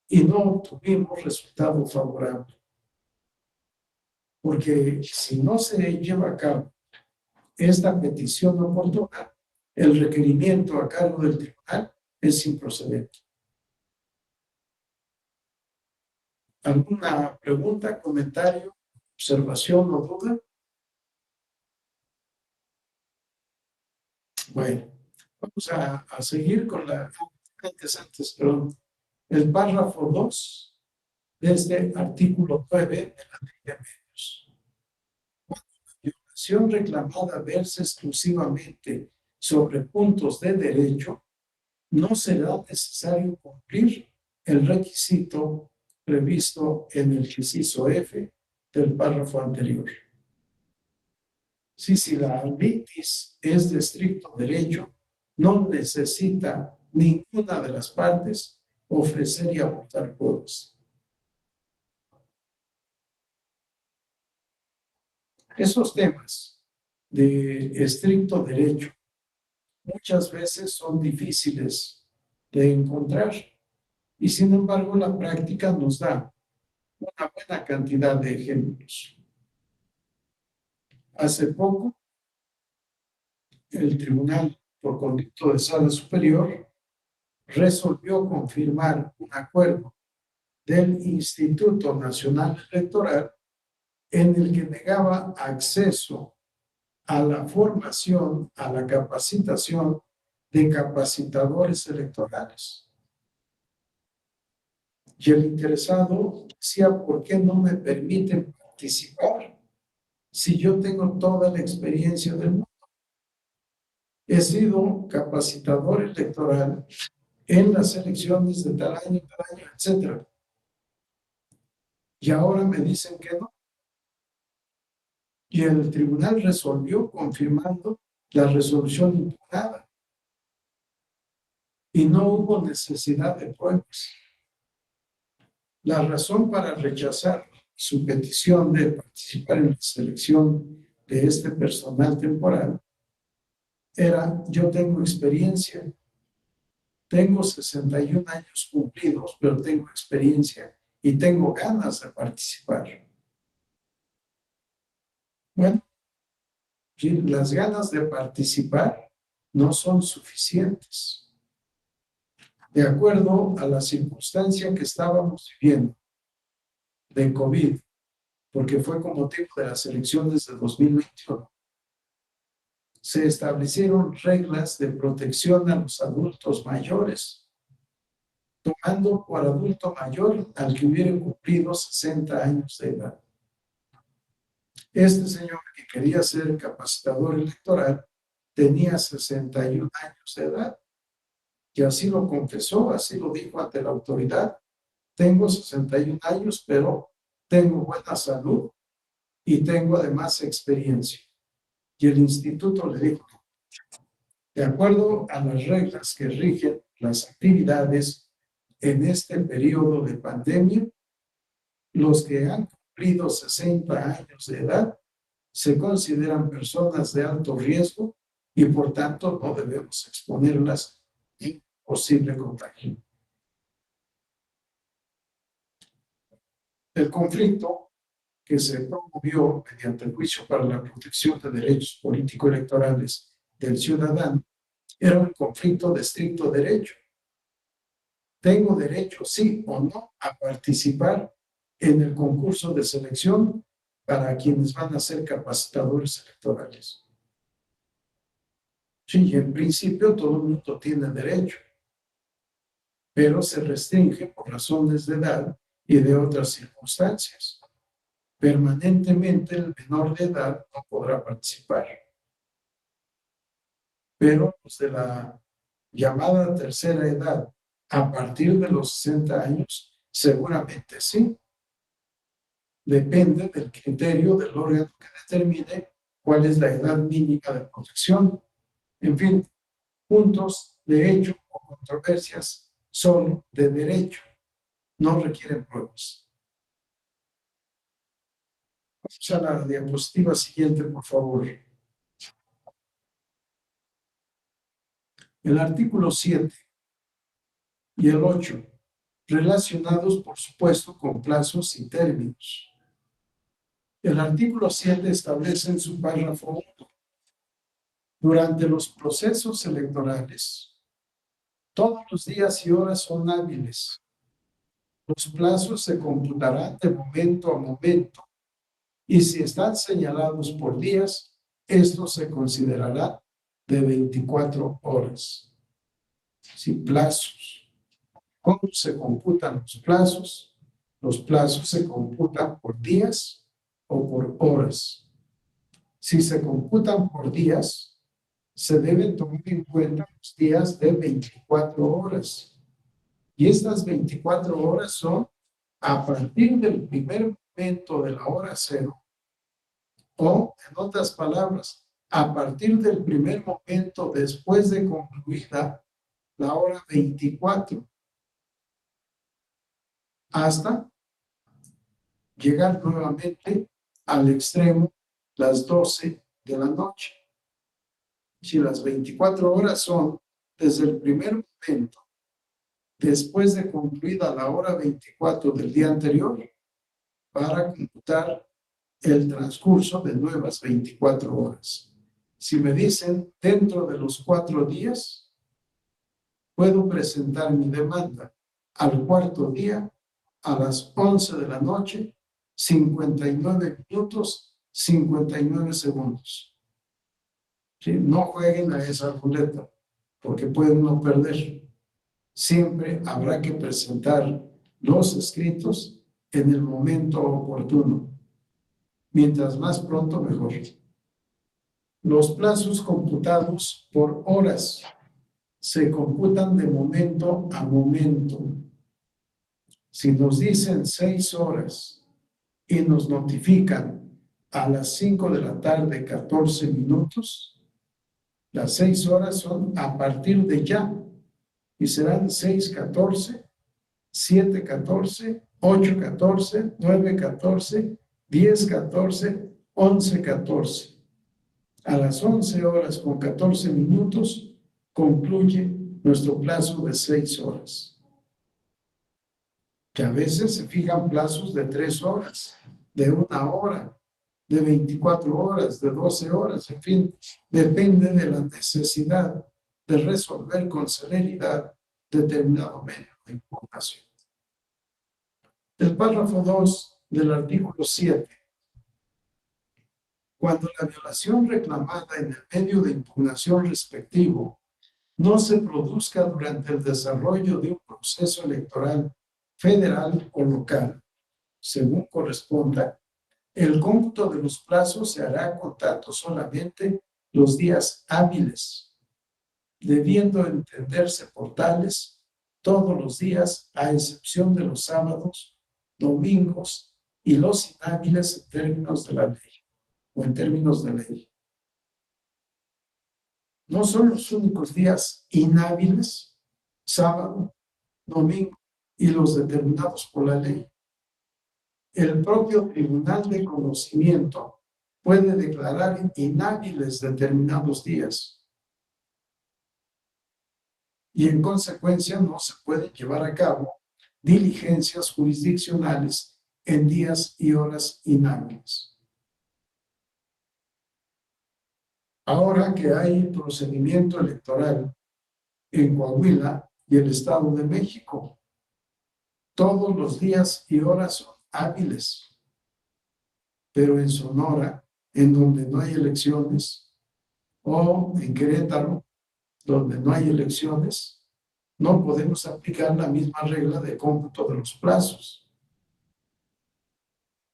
y no obtuvimos resultado favorable. Porque si no se lleva a cabo esta petición oportuna, el requerimiento a cargo del tribunal es improcedente. ¿Alguna pregunta, comentario, observación o duda? Bueno, vamos a seguir con perdón, el párrafo 2 de este artículo 9 de la ley de medios. Cuando la violación reclamada verse exclusivamente sobre puntos de derecho, no será necesario cumplir el requisito previsto en el inciso F del párrafo anterior. Si la litis es de estricto derecho, no necesita ninguna de las partes ofrecer y aportar pruebas. Esos temas de estricto derecho muchas veces son difíciles de encontrar y sin embargo la práctica nos da una buena cantidad de ejemplos. Hace poco, el Tribunal por Conducto de Sala Superior resolvió confirmar un acuerdo del Instituto Nacional Electoral en el que negaba acceso a la formación, a la capacitación de capacitadores electorales. Y el interesado decía, ¿por qué no me permiten participar si yo tengo toda la experiencia del mundo? He sido capacitador electoral en las elecciones de tal año, etc. Y ahora me dicen que no. Y el tribunal resolvió confirmando la resolución impugnada. Y no hubo necesidad de pruebas. La razón para rechazar su petición de participar en la selección de este personal temporal era: yo tengo experiencia, tengo 61 años cumplidos, pero tengo experiencia y tengo ganas de participar. Bueno, ¿sí? Las ganas de participar no son suficientes. De acuerdo a la circunstancia que estábamos viviendo de COVID, porque fue con motivo de las elecciones de 2021, se establecieron reglas de protección a los adultos mayores, tomando por adulto mayor al que hubiera cumplido 60 años de edad. Este señor que quería ser capacitador electoral tenía 61 años de edad y así lo confesó, así lo dijo ante la autoridad. Tengo 61 años, pero tengo buena salud y tengo además experiencia. Y el instituto le dijo, de acuerdo a las reglas que rigen las actividades en este periodo de pandemia, los que han cumplido 60 años de edad se consideran personas de alto riesgo y por tanto no debemos exponerlas a posible contagio. El conflicto que se promovió mediante el juicio para la protección de derechos político-electorales del ciudadano era un conflicto de estricto derecho. ¿Tengo derecho, sí o no, a participar en el concurso de selección para quienes van a ser capacitadores electorales? Sí, en principio todo el mundo tiene derecho, pero se restringe por razones de edad y de otras circunstancias. Permanentemente el menor de edad no podrá participar. Pero los de la llamada tercera edad, a partir de los 60 años, seguramente sí. Depende del criterio del órgano que determine cuál es la edad mínima de protección. En fin, puntos de hecho o controversias solo de derecho, no requieren pruebas. Vamos a la diapositiva siguiente, por favor. El artículo 7 y el 8, relacionados, por supuesto, con plazos y términos. El artículo 7 establece en su párrafo 1, durante los procesos electorales, todos los días y horas son hábiles. Los plazos se computarán de momento a momento y si están señalados por días, esto se considerará de 24 horas. Sí, plazos. ¿Cómo se computan los plazos? Los plazos se computan por días o por horas. Si se computan por días, se deben tomar en cuenta los días de 24 horas. Y estas 24 horas son a partir del primer momento de la hora cero, o, en otras palabras, a partir del primer momento después de concluida la hora 24, hasta llegar nuevamente al extremo las 12 de la noche. Si las 24 horas son desde el primer momento después de concluida la hora 24 del día anterior, para computar el transcurso de nuevas 24 horas. Si me dicen dentro de los 4 días, puedo presentar mi demanda al cuarto día a las 11 de la noche, 59 minutos, 59 segundos. ¿Sí? No jueguen a esa ruleta, porque pueden no perder. Siempre habrá que presentar los escritos en el momento oportuno. Mientras más pronto, mejor. Los plazos computados por horas se computan de momento a momento. Si nos dicen 6 horas y nos notifican a las 5 de la tarde 14 minutos, las 6 horas son a partir de ya y serán 6:14, 7:14, 8:14, 9:14, 10:14, 11:14. A las 11 horas con 14 minutos concluye nuestro plazo de 6 horas. Que a veces se fijan plazos de 3 horas, de 1 hora, de 24 horas, de 12 horas, en fin, depende de la necesidad de resolver con celeridad determinado medio de impugnación. El párrafo 2 del artículo 7. Cuando la violación reclamada en el medio de impugnación respectivo no se produzca durante el desarrollo de un proceso electoral federal o local, según corresponda, el cómputo de los plazos se hará contando solamente los días hábiles, debiendo entenderse por tales todos los días, a excepción de los sábados, domingos y los inhábiles en términos de la ley o en términos de ley. No son los únicos días inhábiles, sábado, domingo y los determinados por la ley. El propio Tribunal de Conocimiento puede declarar inhábiles determinados días y en consecuencia no se pueden llevar a cabo diligencias jurisdiccionales en días y horas inhábiles. Ahora que hay procedimiento electoral en Coahuila y el Estado de México, todos los días y horas son hábiles, pero en Sonora, en donde no hay elecciones, o en Querétaro, donde no hay elecciones, no podemos aplicar la misma regla de cómputo de los plazos.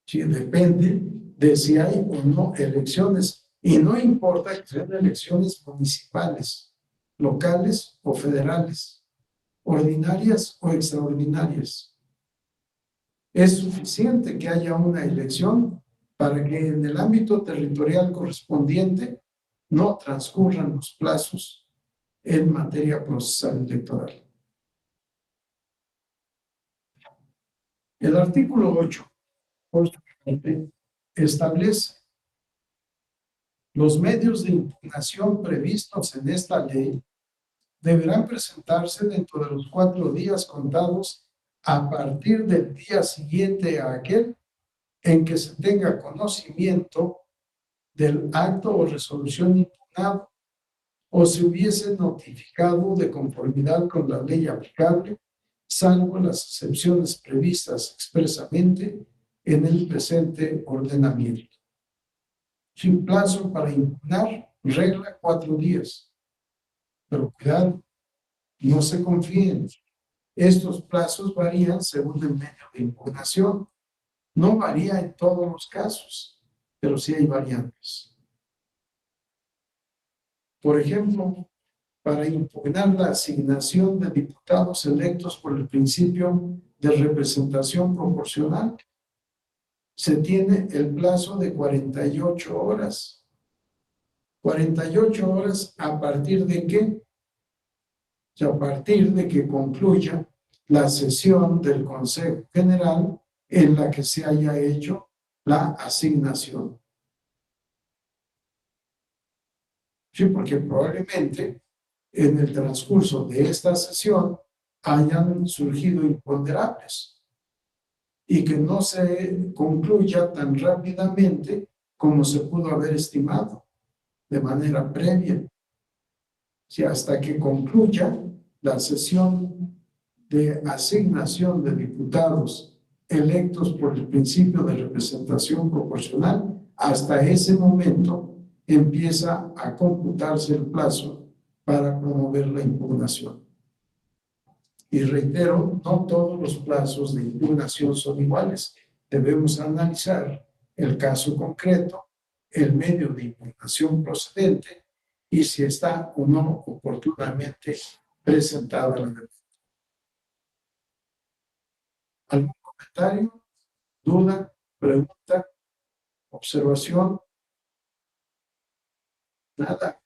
Sí, depende de si hay o no elecciones, y no importa que sean elecciones municipales, locales o federales, ordinarias o extraordinarias. Es suficiente que haya una elección para que en el ámbito territorial correspondiente no transcurran los plazos en materia procesal electoral. El artículo 8, por su parte, establece los medios de impugnación previstos en esta ley deberán presentarse dentro de los 4 días contados a partir del día siguiente a aquel en que se tenga conocimiento del acto o resolución impugnado o se hubiese notificado de conformidad con la ley aplicable, salvo las excepciones previstas expresamente en el presente ordenamiento. Sin plazo para impugnar, regla 4 días. Pero cuidado, no se confíen. Estos plazos varían según el medio de impugnación. No varía en todos los casos, pero sí hay variantes. Por ejemplo, para impugnar la asignación de diputados electos por el principio de representación proporcional, se tiene el plazo de 48 horas. 48 horas a partir de qué? O sea, a partir de que concluya la sesión del Consejo General en la que se haya hecho la asignación. Sí, porque probablemente en el transcurso de esta sesión hayan surgido imponderables y que no se concluya tan rápidamente como se pudo haber estimado de manera previa. Si hasta que concluya la sesión de asignación de diputados electos por el principio de representación proporcional, hasta ese momento empieza a computarse el plazo para promover la impugnación. Y reitero, no todos los plazos de impugnación son iguales. Debemos analizar el caso concreto, el medio de impugnación procedente y si está o no oportunamente presentada la demanda. ¿Algún comentario, duda, pregunta, observación? Nada.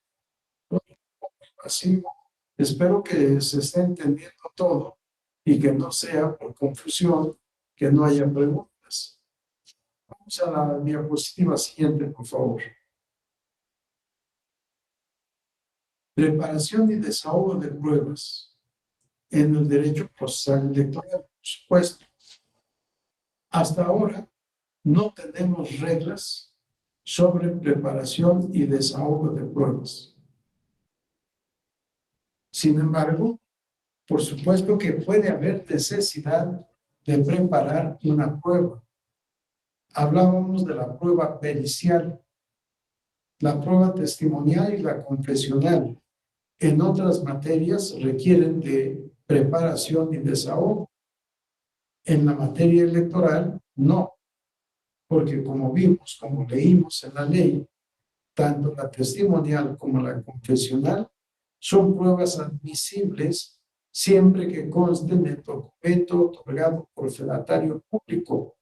Pasivo. Espero que se esté entendiendo todo y que no sea por confusión, que no haya preguntas. Vamos a la diapositiva siguiente, por favor. Preparación y desahogo de pruebas en el derecho procesal electoral, por supuesto. Hasta ahora no tenemos reglas sobre preparación y desahogo de pruebas. Sin embargo, por supuesto que puede haber necesidad de preparar una prueba. Hablábamos de la prueba pericial, la prueba testimonial y la confesional. En otras materias requieren de preparación y desahogo. En la materia electoral, no, porque como vimos, como leímos en la ley, tanto la testimonial como la confesional son pruebas admisibles siempre que consten en documento otorgado por fedatario público.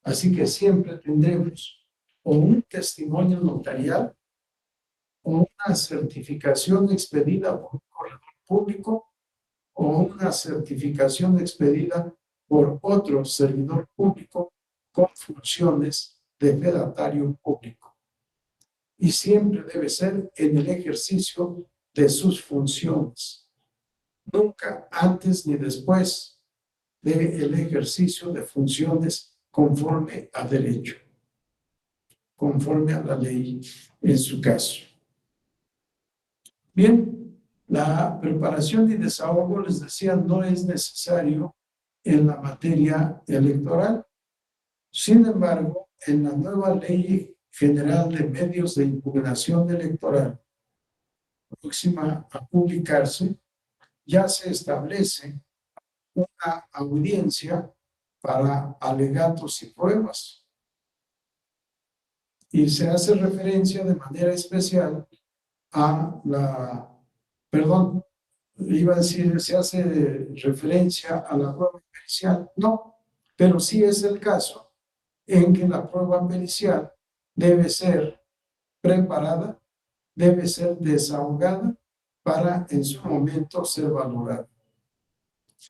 Así que siempre tendremos o un testimonio notarial o una certificación expedida por un corredor público o una certificación expedida por otro servidor público con funciones de fedatario público. Y siempre debe ser en el ejercicio de sus funciones, nunca antes ni después del ejercicio de funciones conforme a derecho, conforme a la ley en su caso. Bien, la preparación y desahogo, les decía, no es necesario en la materia electoral. Sin embargo, en la nueva Ley General de Medios de Impugnación Electoral, próxima a publicarse, ya se establece una audiencia para alegatos y pruebas. Y se hace referencia de manera especial a iba a decir, se hace referencia a la prueba pericial. No, pero sí es el caso en que la prueba pericial debe ser preparada, debe ser desahogada para en su momento ser valorada.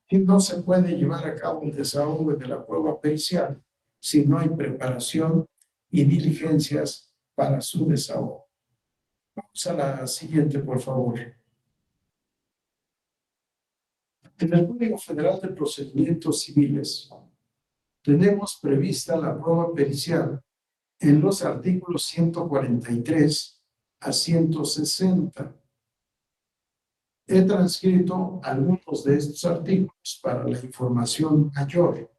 Y no se puede llevar a cabo el desahogo de la prueba pericial si no hay preparación y diligencias para su desahogo. Vamos a la siguiente, por favor. En el Código Federal de Procedimientos Civiles tenemos prevista la prueba pericial en los artículos 143 a 160. He transcrito algunos de estos artículos para la información mayor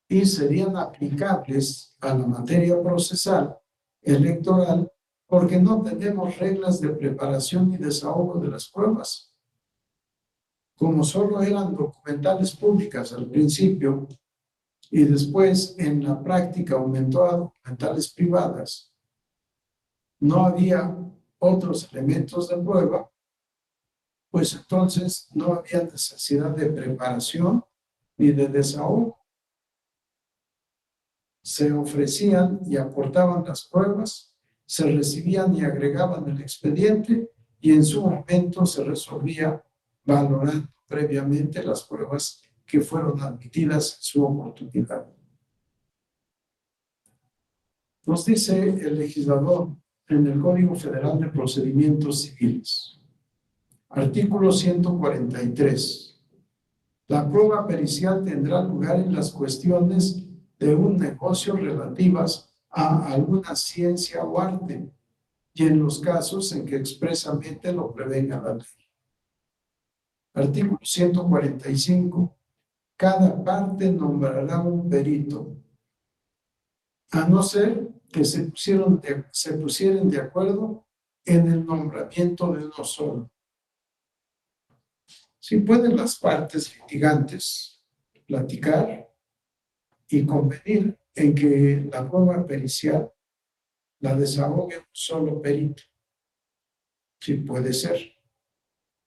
y serían aplicables a la materia procesal electoral porque no tenemos reglas de preparación y desahogo de las pruebas. Como solo eran documentales públicas al principio y después en la práctica aumentó a documentales privadas, no había otros elementos de prueba, pues entonces no había necesidad de preparación ni de desahogo. Se ofrecían y aportaban las pruebas, se recibían y agregaban el expediente y en su momento se resolvía valorando previamente las pruebas que fueron admitidas en su oportunidad. Nos dice el legislador en el Código Federal de Procedimientos Civiles, artículo 143. La prueba pericial tendrá lugar en las cuestiones de un negocio relativas a alguna ciencia o arte y en los casos en que expresamente lo prevenga la ley. Artículo 145. Cada parte nombrará un perito, a no ser que se pusieran de acuerdo en el nombramiento de uno solo. Si pueden las partes litigantes platicar y convenir en que la prueba pericial la desahogue un solo perito. Sí puede ser.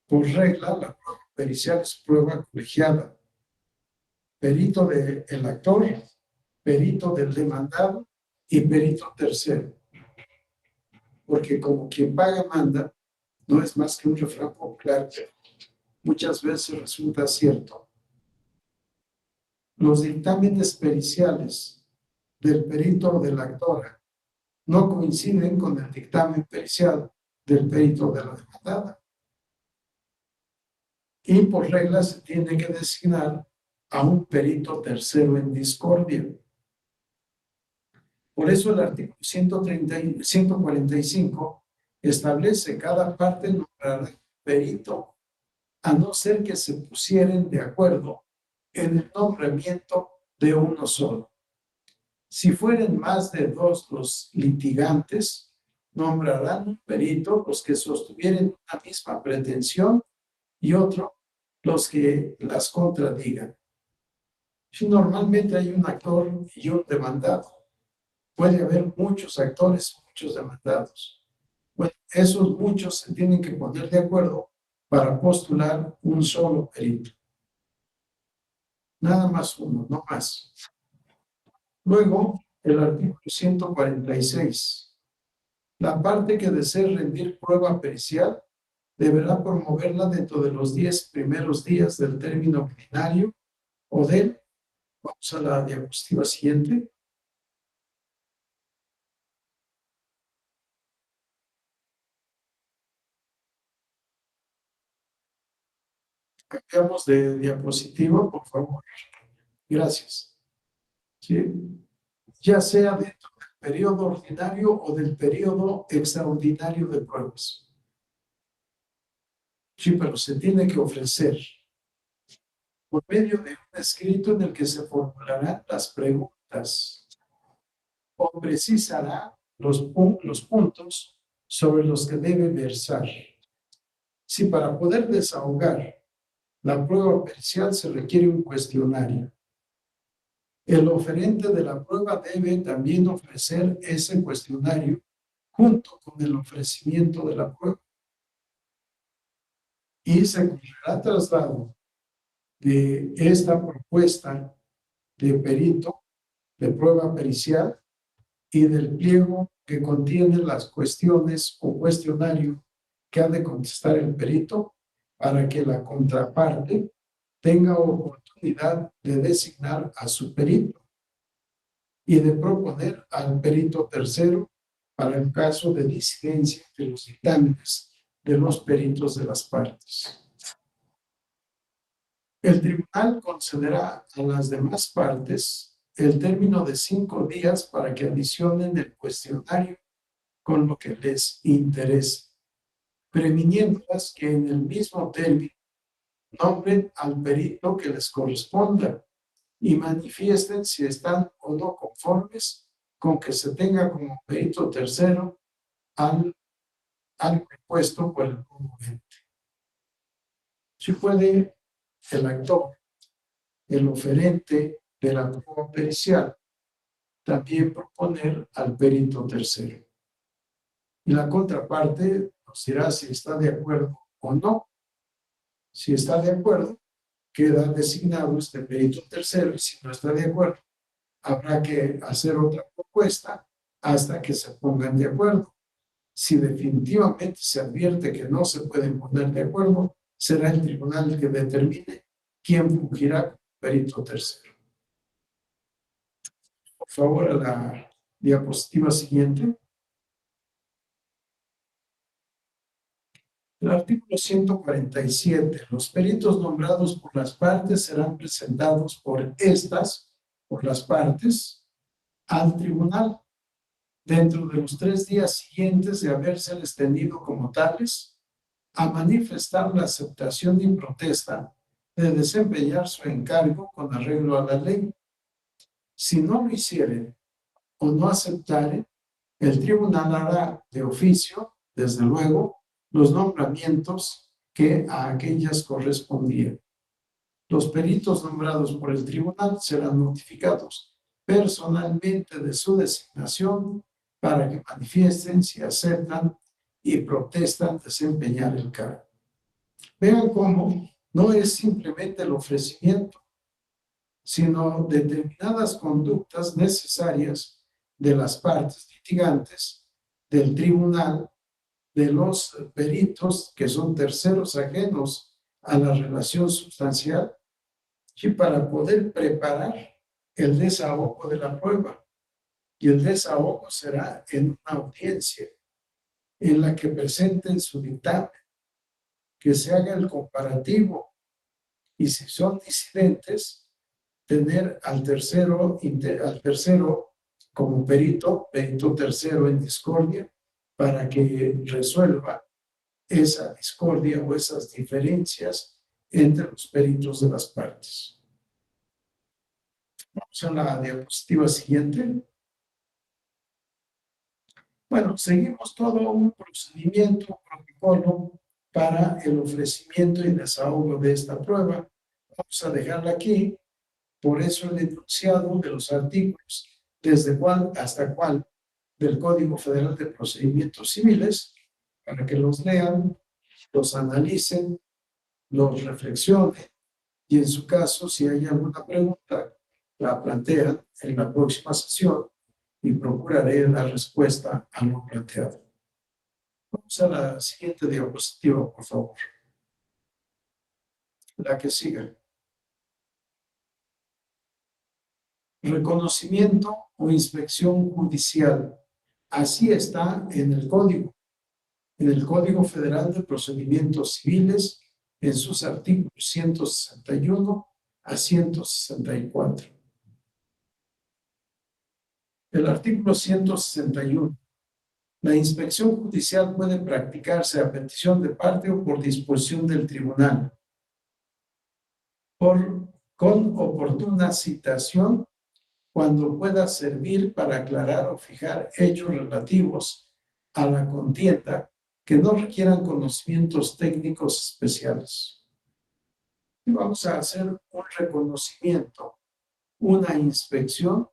Por regla, la prueba pericial es prueba colegiada. Perito del actor, perito del demandado y perito tercero. Porque como quien paga manda, no es más que un refrán popular que muchas veces resulta cierto. Los dictámenes periciales del perito o de la actora no coinciden con el dictamen pericial del perito de la demandada. Y por regla se tiene que designar a un perito tercero en discordia. Por eso el artículo 145 establece cada parte nombrará perito, a no ser que se pusieren de acuerdo en el nombramiento de uno solo. Si fueren más de dos los litigantes, nombrarán un perito los que sostuvieren una misma pretensión y otro los que las contradigan. Si normalmente hay un actor y un demandado, puede haber muchos actores, muchos demandados. Bueno, esos muchos se tienen que poner de acuerdo para postular un solo perito. Nada más uno, no más. Luego, el artículo 146. La parte que desee rendir prueba pericial deberá promoverla dentro de los 10 primeros días del término ordinario o del, vamos a la diapositiva siguiente. Cambiamos de diapositiva, por favor. Gracias. ¿Sí? Ya sea dentro del periodo ordinario o del periodo extraordinario de pruebas. Sí, pero se tiene que ofrecer por medio de un escrito en el que se formularán las preguntas o precisará los puntos sobre los que debe versar. Si para poder desahogar la prueba pericial se requiere un cuestionario, el oferente de la prueba debe también ofrecer ese cuestionario junto con el ofrecimiento de la prueba. Y se cumplirá traslado de esta propuesta de perito, de prueba pericial, y del pliego que contiene las cuestiones o cuestionario que ha de contestar el perito para que la contraparte tenga oportunidad de designar a su perito y de proponer al perito tercero para el caso de disidencia de los dictámenes de los peritos de las partes. El tribunal concederá a las demás partes el término de 5 días para que adicionen el cuestionario con lo que les interese, previniéndolas que en el mismo término nombren al perito que les corresponda y manifiesten si están o no conformes con que se tenga como perito tercero al propuesto por el promovente. Si puede el actor, el oferente de la prueba pericial, también proponer al perito tercero. Y la contraparte nos dirá si está de acuerdo o no. Si está de acuerdo, queda designado este perito tercero, y si no está de acuerdo, habrá que hacer otra propuesta hasta que se pongan de acuerdo. Si definitivamente se advierte que no se pueden poner de acuerdo, será el tribunal el que determine quién fungirá como perito tercero. Por favor, a la diapositiva siguiente. El artículo 147. Los peritos nombrados por las partes serán presentados por las partes, al tribunal dentro de los 3 días siguientes de habérseles tenido como tales, a manifestar la aceptación y protesta de desempeñar su encargo con arreglo a la ley. Si no lo hicieren o no aceptaren, el tribunal hará de oficio, desde luego, los nombramientos que a aquellas correspondían. Los peritos nombrados por el tribunal serán notificados personalmente de su designación para que manifiesten si aceptan y protestan desempeñar el cargo. Vean cómo no es simplemente el ofrecimiento, sino determinadas conductas necesarias de las partes litigantes, del tribunal, de los peritos que son terceros ajenos a la relación sustancial, y para poder preparar el desahogo de la prueba. Y el desahogo será en una audiencia en la que presenten su dictamen, que se haga el comparativo, y si son disidentes, tener al tercero como perito tercero en discordia, para que resuelva esa discordia o esas diferencias entre los peritos de las partes. Vamos a la diapositiva siguiente. Bueno, seguimos todo un procedimiento, un protocolo para el ofrecimiento y desahogo de esta prueba. Vamos a dejarla aquí. Por eso el enunciado de los artículos, desde cuál hasta cuál del Código Federal de Procedimientos Civiles, para que los lean, los analicen, los reflexionen y en su caso, si hay alguna pregunta, la plantean en la próxima sesión y procuraré dar respuesta a lo planteado. Vamos a la siguiente diapositiva, por favor. La que siga. Reconocimiento o inspección judicial. Así está en el Código Federal de Procedimientos Civiles, en sus artículos 161 a 164. El artículo 161. La inspección judicial puede practicarse a petición de parte o por disposición del tribunal, con oportuna citación cuando pueda servir para aclarar o fijar hechos relativos a la contienda que no requieran conocimientos técnicos especiales. Y vamos a hacer un reconocimiento, una inspección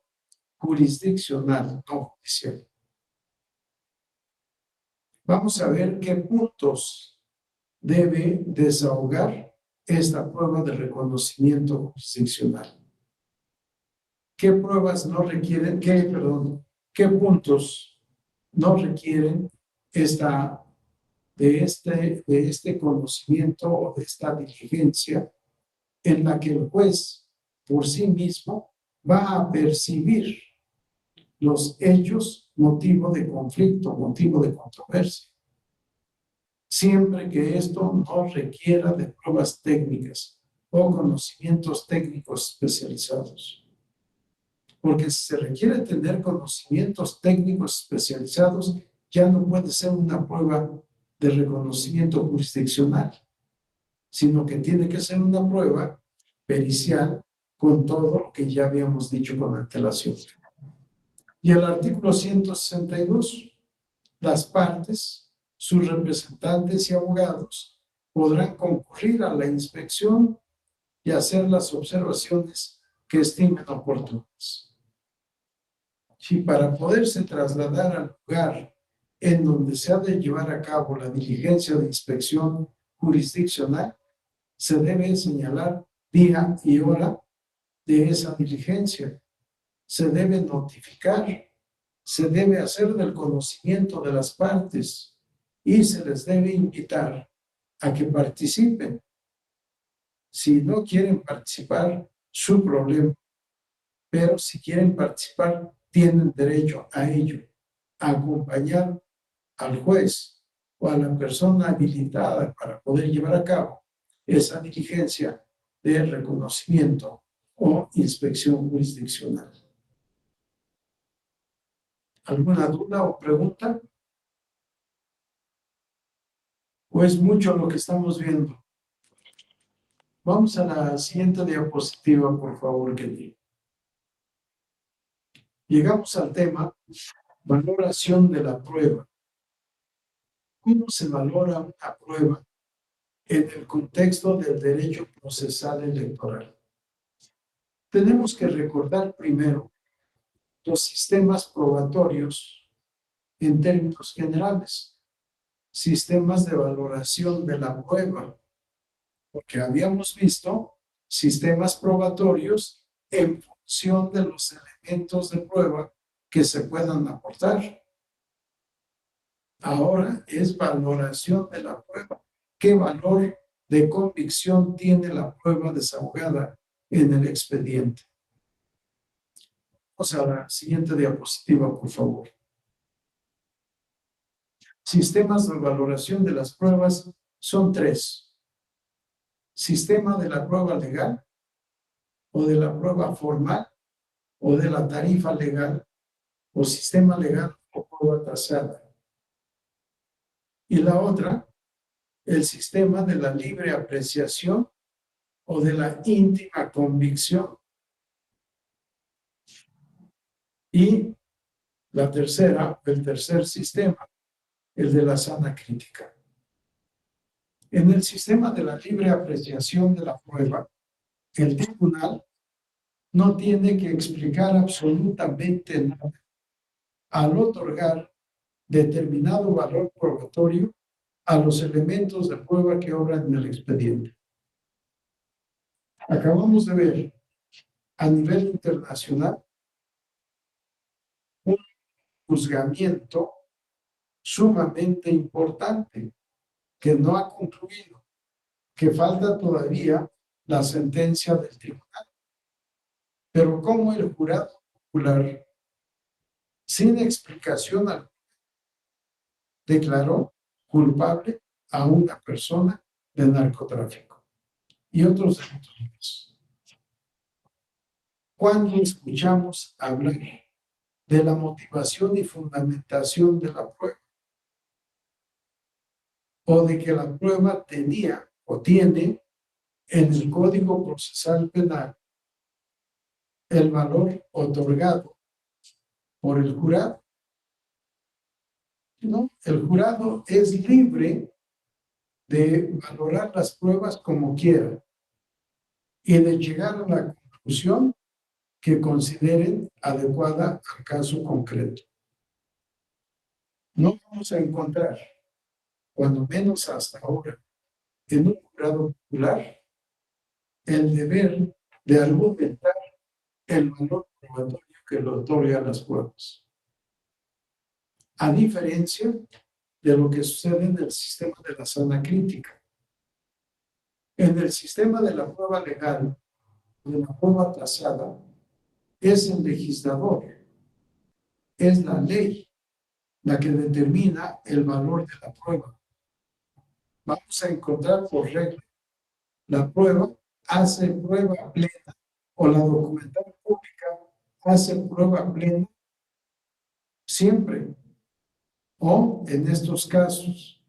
jurisdiccional, no judicial. Vamos a ver qué puntos debe desahogar esta prueba de reconocimiento jurisdiccional. ¿Qué pruebas no requieren, qué puntos no requieren de este conocimiento o de esta diligencia en la que el juez por sí mismo va a percibir los hechos motivo de conflicto, motivo de controversia? Siempre que esto no requiera de pruebas técnicas o conocimientos técnicos especializados. Porque si se requiere tener conocimientos técnicos especializados, ya no puede ser una prueba de reconocimiento jurisdiccional, sino que tiene que ser una prueba pericial con todo lo que ya habíamos dicho con antelación. Y el artículo 162, las partes, sus representantes y abogados podrán concurrir a la inspección y hacer las observaciones que estimen oportunas. Si para poderse trasladar al lugar en donde se ha de llevar a cabo la diligencia de inspección jurisdiccional, se debe señalar día y hora de esa diligencia. Se debe notificar, se debe hacer del conocimiento de las partes y se les debe invitar a que participen. Si no quieren participar, su problema, pero si quieren participar, tienen derecho a ello, a acompañar al juez o a la persona habilitada para poder llevar a cabo esa diligencia de reconocimiento o inspección jurisdiccional. ¿Alguna duda o pregunta? ¿O es mucho lo que estamos viendo? Vamos a la siguiente diapositiva, por favor, Kelly. Llegamos al tema valoración de la prueba. ¿Cómo se valora una prueba en el contexto del derecho procesal electoral? Tenemos que recordar primero los sistemas probatorios en términos generales, sistemas de valoración de la prueba, porque habíamos visto sistemas probatorios en función de los elementos de prueba que se puedan aportar. Ahora es valoración de la prueba. ¿Qué valor de convicción tiene la prueba desahogada en el expediente? Vamos a la siguiente diapositiva, por favor. Sistemas de valoración de las pruebas son tres. Sistema de la prueba legal, o de la prueba formal, o de la tarifa legal, o sistema legal o prueba tasada. Y la otra, el sistema de la libre apreciación o de la íntima convicción. Y la tercera, el tercer sistema, el de la sana crítica. En el sistema de la libre apreciación de la prueba, el tribunal no tiene que explicar absolutamente nada al otorgar determinado valor probatorio a los elementos de prueba que obran en el expediente. Acabamos de ver a nivel internacional un juzgamiento sumamente importante que no ha concluido, que falta todavía la sentencia del tribunal. Pero como el jurado popular, sin explicación alguna, declaró culpable a una persona de narcotráfico y otros delitos más. Cuando escuchamos hablar de la motivación y fundamentación de la prueba, o de que la prueba tenía o tiene en el Código Procesal Penal el valor otorgado por el jurado, ¿no? El jurado es libre de valorar las pruebas como quiera y de llegar a la conclusión que consideren adecuada al caso concreto. No vamos a encontrar, cuando menos hasta ahora, en un jurado popular, el deber de argumentar el valor probatorio que le otorga las pruebas. A diferencia de lo que sucede en el sistema de la sana crítica. En el sistema de la prueba legal, de la prueba tasada, es el legislador, es la ley la que determina el valor de la prueba. Vamos a encontrar por regla, la prueba hace prueba plena o la documental pública hace prueba plena siempre. O en estos casos,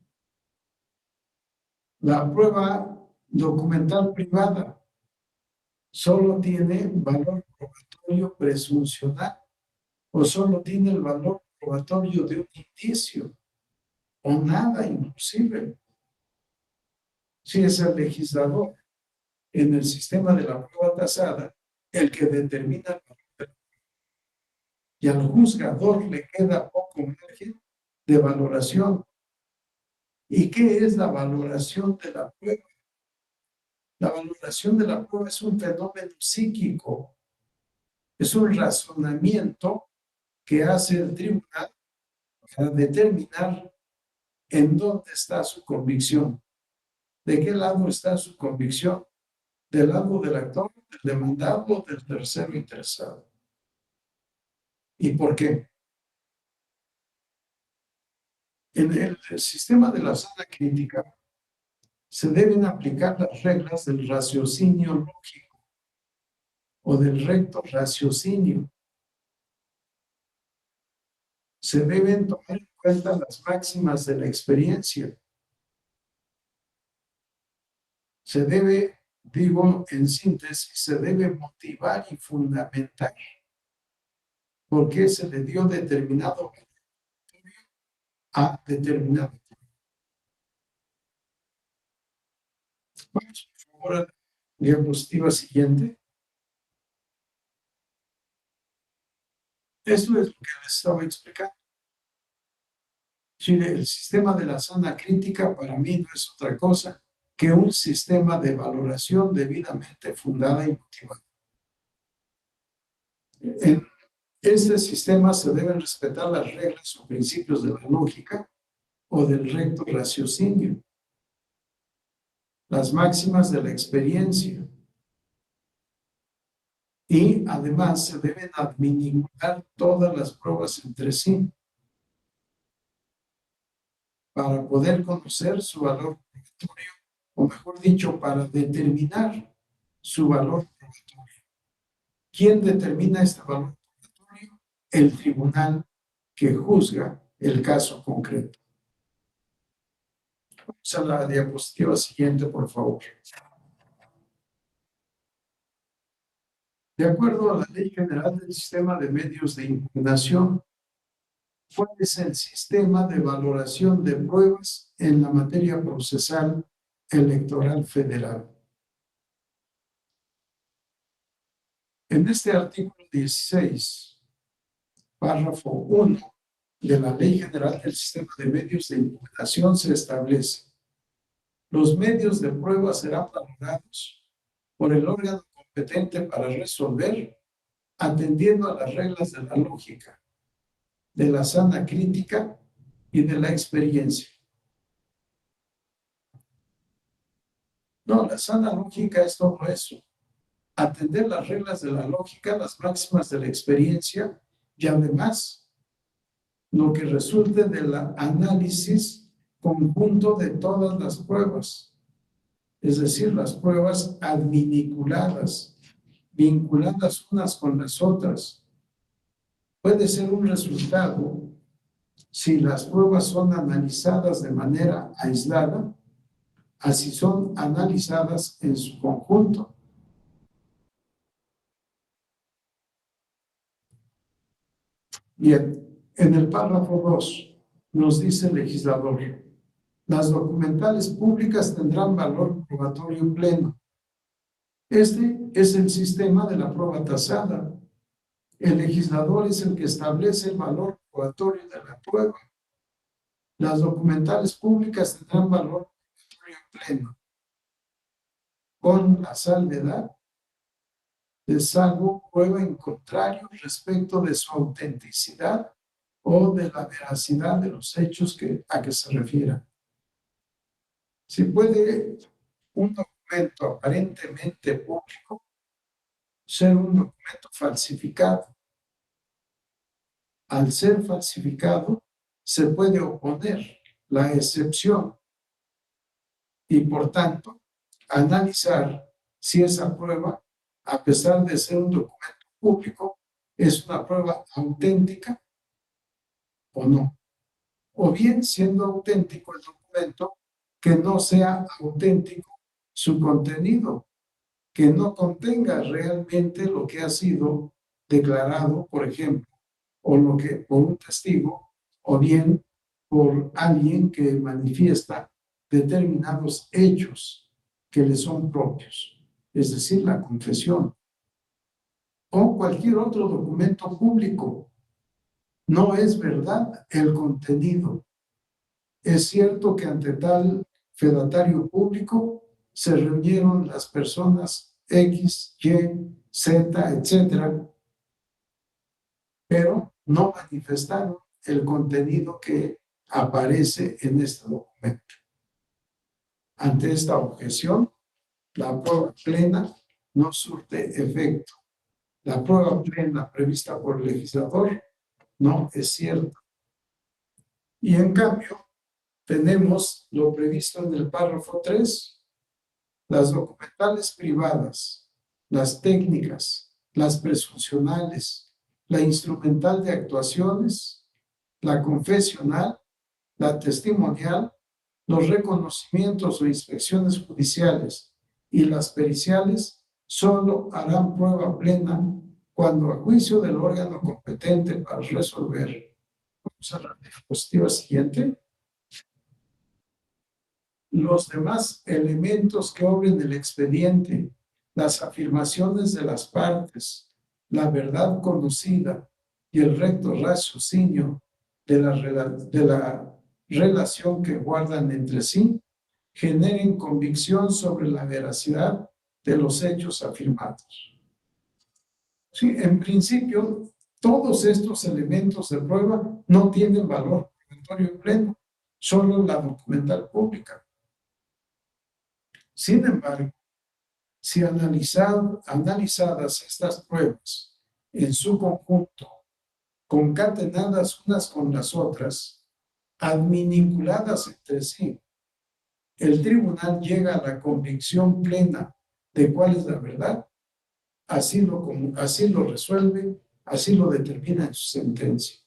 la prueba documental privada solo tiene valor probatorio presuncional o solo tiene el valor probatorio de un indicio o nada inclusive. Si es el legislador en el sistema de la prueba tasada el que determina el valor de la prueba, y al juzgador le queda poco margen de valoración. ¿Y qué es la valoración de la prueba? La valoración de la prueba es un fenómeno psíquico, es un razonamiento que hace el tribunal para determinar en dónde está su convicción, de qué lado está su convicción, del lado del actor, del demandado o del tercero interesado. ¿Y por qué? En el sistema de la sana crítica se deben aplicar las reglas del raciocinio lógico o del recto raciocinio. Se deben tomar en cuenta las máximas de la experiencia. Se debe, digo en síntesis, se debe motivar y fundamentar por qué se le dio determinado a determinado. Vamos, por favor, a la diapositiva siguiente. Esto es lo que les estaba explicando. Chile, el sistema de la sana crítica para mí no es otra cosa que un sistema de valoración debidamente fundada y motivada. En este sistema se deben respetar las reglas o principios de la lógica o del recto raciocinio, las máximas de la experiencia, y además se deben administrar todas las pruebas entre sí para poder conocer su valor probatorio, o mejor dicho, para determinar su valor probatorio. ¿Quién determina este valor probatorio? el tribunal que juzga el caso concreto. Vamos a la diapositiva siguiente, por favor. De acuerdo a la Ley General del Sistema de Medios de Impugnación, ¿cuál es el sistema de valoración de pruebas en la materia procesal electoral federal? En este artículo 16, párrafo 1 de la Ley General del Sistema de Medios de Impugnación se establece: los medios de prueba serán valorados por el órgano competente para resolver, atendiendo a las reglas de la lógica, de la sana crítica y de la experiencia. No, la sana lógica es todo eso. Atender las reglas de la lógica, las máximas de la experiencia y además lo que resulte del análisis conjunto de todas las pruebas, es decir, las pruebas adminiculadas, vinculadas unas con las otras. Puede ser un resultado si las pruebas son analizadas de manera aislada, así son analizadas en su conjunto. Bien, en el párrafo 2 nos dice el legislador: las documentales públicas tendrán valor probatorio pleno. Este es el sistema de la prueba tasada. El legislador es el que establece el valor probatorio de la prueba. Las documentales públicas tendrán valor probatorio pleno, con la salvedad de salvo prueba en contrario respecto de su autenticidad o de la veracidad de los hechos a que se refiera. Si puede un documento aparentemente público ser un documento falsificado. Al ser falsificado, se puede oponer la excepción y, por tanto, analizar si esa prueba, a pesar de ser un documento público, es una prueba auténtica o no. O bien, siendo auténtico el documento, que no sea auténtico su contenido, que no contenga realmente lo que ha sido declarado, por ejemplo, o lo que por un testigo, o bien por alguien que manifiesta determinados hechos que le son propios, es decir, la confesión, o cualquier otro documento público. No es verdad el contenido. Es cierto que ante tal fedatario público se reunieron las personas X, Y, Z, etcétera, pero no manifestaron el contenido que aparece en este documento. Ante esta objeción, la prueba plena no surte efecto. La prueba plena prevista por el legislador no es cierta. Y en cambio, tenemos lo previsto en el párrafo 3, las documentales privadas, las técnicas, las presuncionales, la instrumental de actuaciones, la confesional, la testimonial, los reconocimientos o inspecciones judiciales y las periciales solo harán prueba plena cuando, a juicio del órgano competente para resolver. Vamos a la diapositiva siguiente. Los demás elementos que obren el expediente, las afirmaciones de las partes, la verdad conocida y el recto raciocinio de la relación que guardan entre sí, generen convicción sobre la veracidad de los hechos afirmados. Sí, en principio, todos estos elementos de prueba no tienen valor probatorio pleno, solo la documental pública. Sin embargo, si analizadas estas pruebas en su conjunto, concatenadas unas con las otras, adminiculadas entre sí, el tribunal llega a la convicción plena de cuál es la verdad, así lo resuelve así lo determina en su sentencia.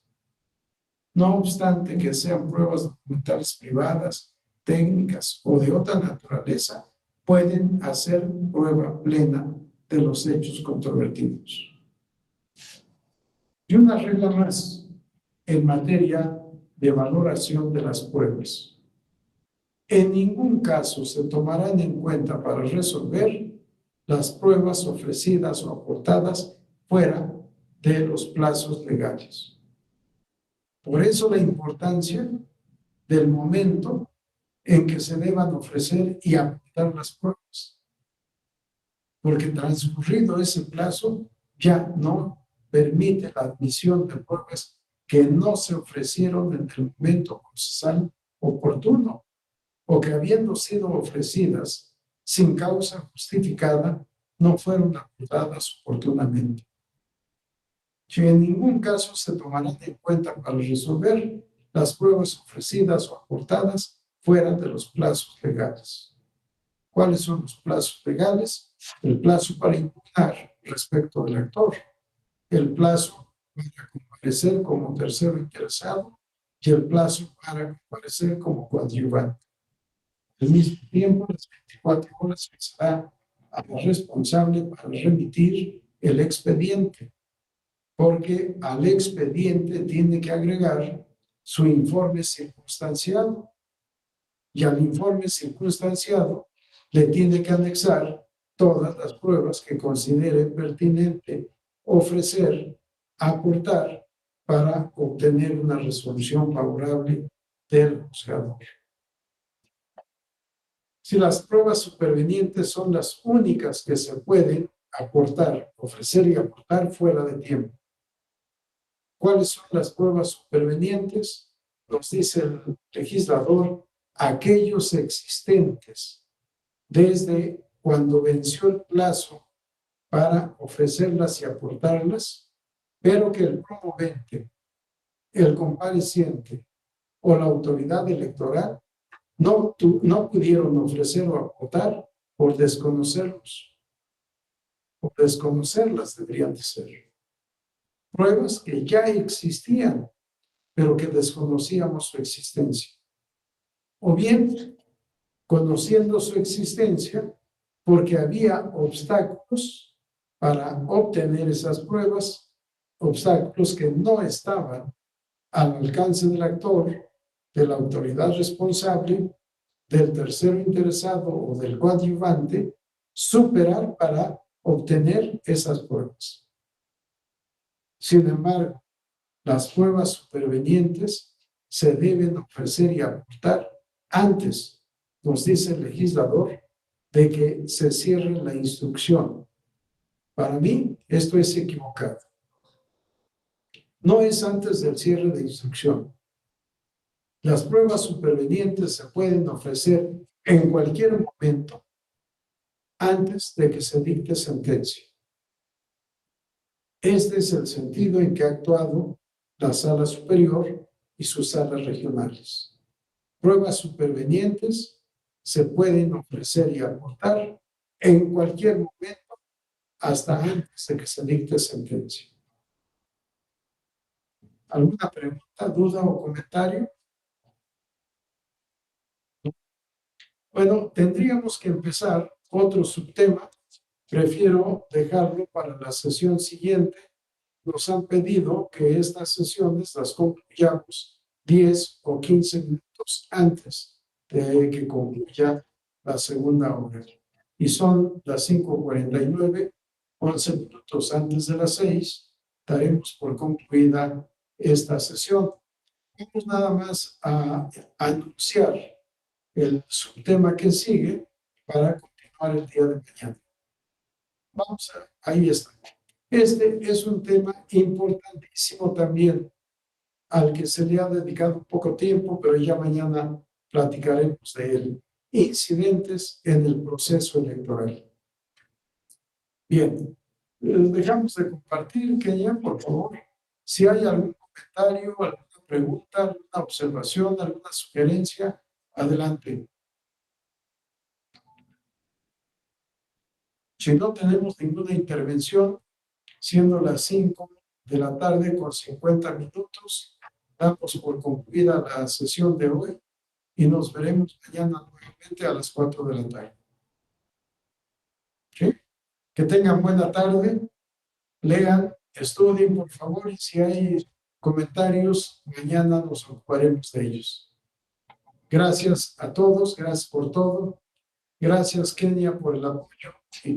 No obstante que sean pruebas documentales privadas, técnicas o de otra naturaleza, pueden hacer prueba plena de los hechos controvertidos. Y una regla más en materia de valoración de las pruebas. En ningún caso se tomarán en cuenta para resolver las pruebas ofrecidas o aportadas fuera de los plazos legales. Por eso la importancia del momento en que se deban ofrecer y aportar las pruebas. Porque transcurrido ese plazo, ya no permite la admisión de pruebas que no se ofrecieron en el momento procesal oportuno o que habiendo sido ofrecidas sin causa justificada, no fueron aportadas oportunamente. Que en ningún caso se tomarán en cuenta para resolver las pruebas ofrecidas o aportadas fuera de los plazos legales. ¿Cuáles son los plazos legales? El plazo para impugnar respecto del actor, el plazo para comparecer como tercero interesado y el plazo para comparecer como coadyuvante. Al mismo tiempo, las 24 horas que se da a la responsable para remitir el expediente, porque al expediente tiene que agregar su informe circunstanciado y al informe circunstanciado le tiene que anexar todas las pruebas que considere pertinente ofrecer, aportar para obtener una resolución favorable del juzgador. Si las pruebas supervenientes son las únicas que se pueden aportar, ofrecer y aportar fuera de tiempo. ¿Cuáles son las pruebas supervenientes? Nos dice el legislador, aquellos existentes desde cuando venció el plazo para ofrecerlas y aportarlas, pero que el promovente, el compareciente o la autoridad electoral no pudieron ofrecer o aportar por desconocerlos, o desconocerlas deberían de ser. Pruebas que ya existían, pero que desconocíamos su existencia. O bien, conociendo su existencia, porque había obstáculos para obtener esas pruebas, obstáculos que no estaban al alcance del actor, de la autoridad responsable, del tercero interesado o del coadyuvante, superar para obtener esas pruebas. Sin embargo, las pruebas supervenientes se deben ofrecer y aportar antes, nos dice el legislador, de que se cierre la instrucción. Para mí, esto es equivocado. No es antes del cierre de instrucción. Las pruebas supervenientes se pueden ofrecer en cualquier momento antes de que se dicte sentencia. Este es el sentido en que ha actuado la Sala Superior y sus salas regionales. Pruebas supervenientes se pueden ofrecer y aportar en cualquier momento hasta antes de que se dicte sentencia. ¿Alguna pregunta, duda o comentario? Bueno, tendríamos que empezar otro subtema. Prefiero dejarlo para la sesión siguiente. Nos han pedido que estas sesiones las concluyamos 10 o 15 minutos antes de que concluya la segunda hora. Y son las 5:49, 11 minutos antes de las 6, daremos por concluida esta sesión. Vamos nada más a anunciar el subtema que sigue para continuar el día de mañana. Ahí está. Este es un tema importantísimo también, al que se le ha dedicado poco tiempo, pero ya mañana platicaremos de él. Incidentes en el proceso electoral. Bien, dejamos de compartir, Kenia, por favor. Si hay algún comentario, alguna pregunta, alguna observación, alguna sugerencia, adelante. Si no tenemos ninguna intervención, siendo las 5 de la tarde con 50 minutos. Damos por concluida la sesión de hoy y nos veremos mañana nuevamente a las 4 de la tarde. ¿Sí? Que tengan buena tarde, lean, estudien por favor y si hay comentarios, mañana nos ocuparemos de ellos. Gracias a todos, gracias por todo. Gracias, Kenia, por el apoyo. Y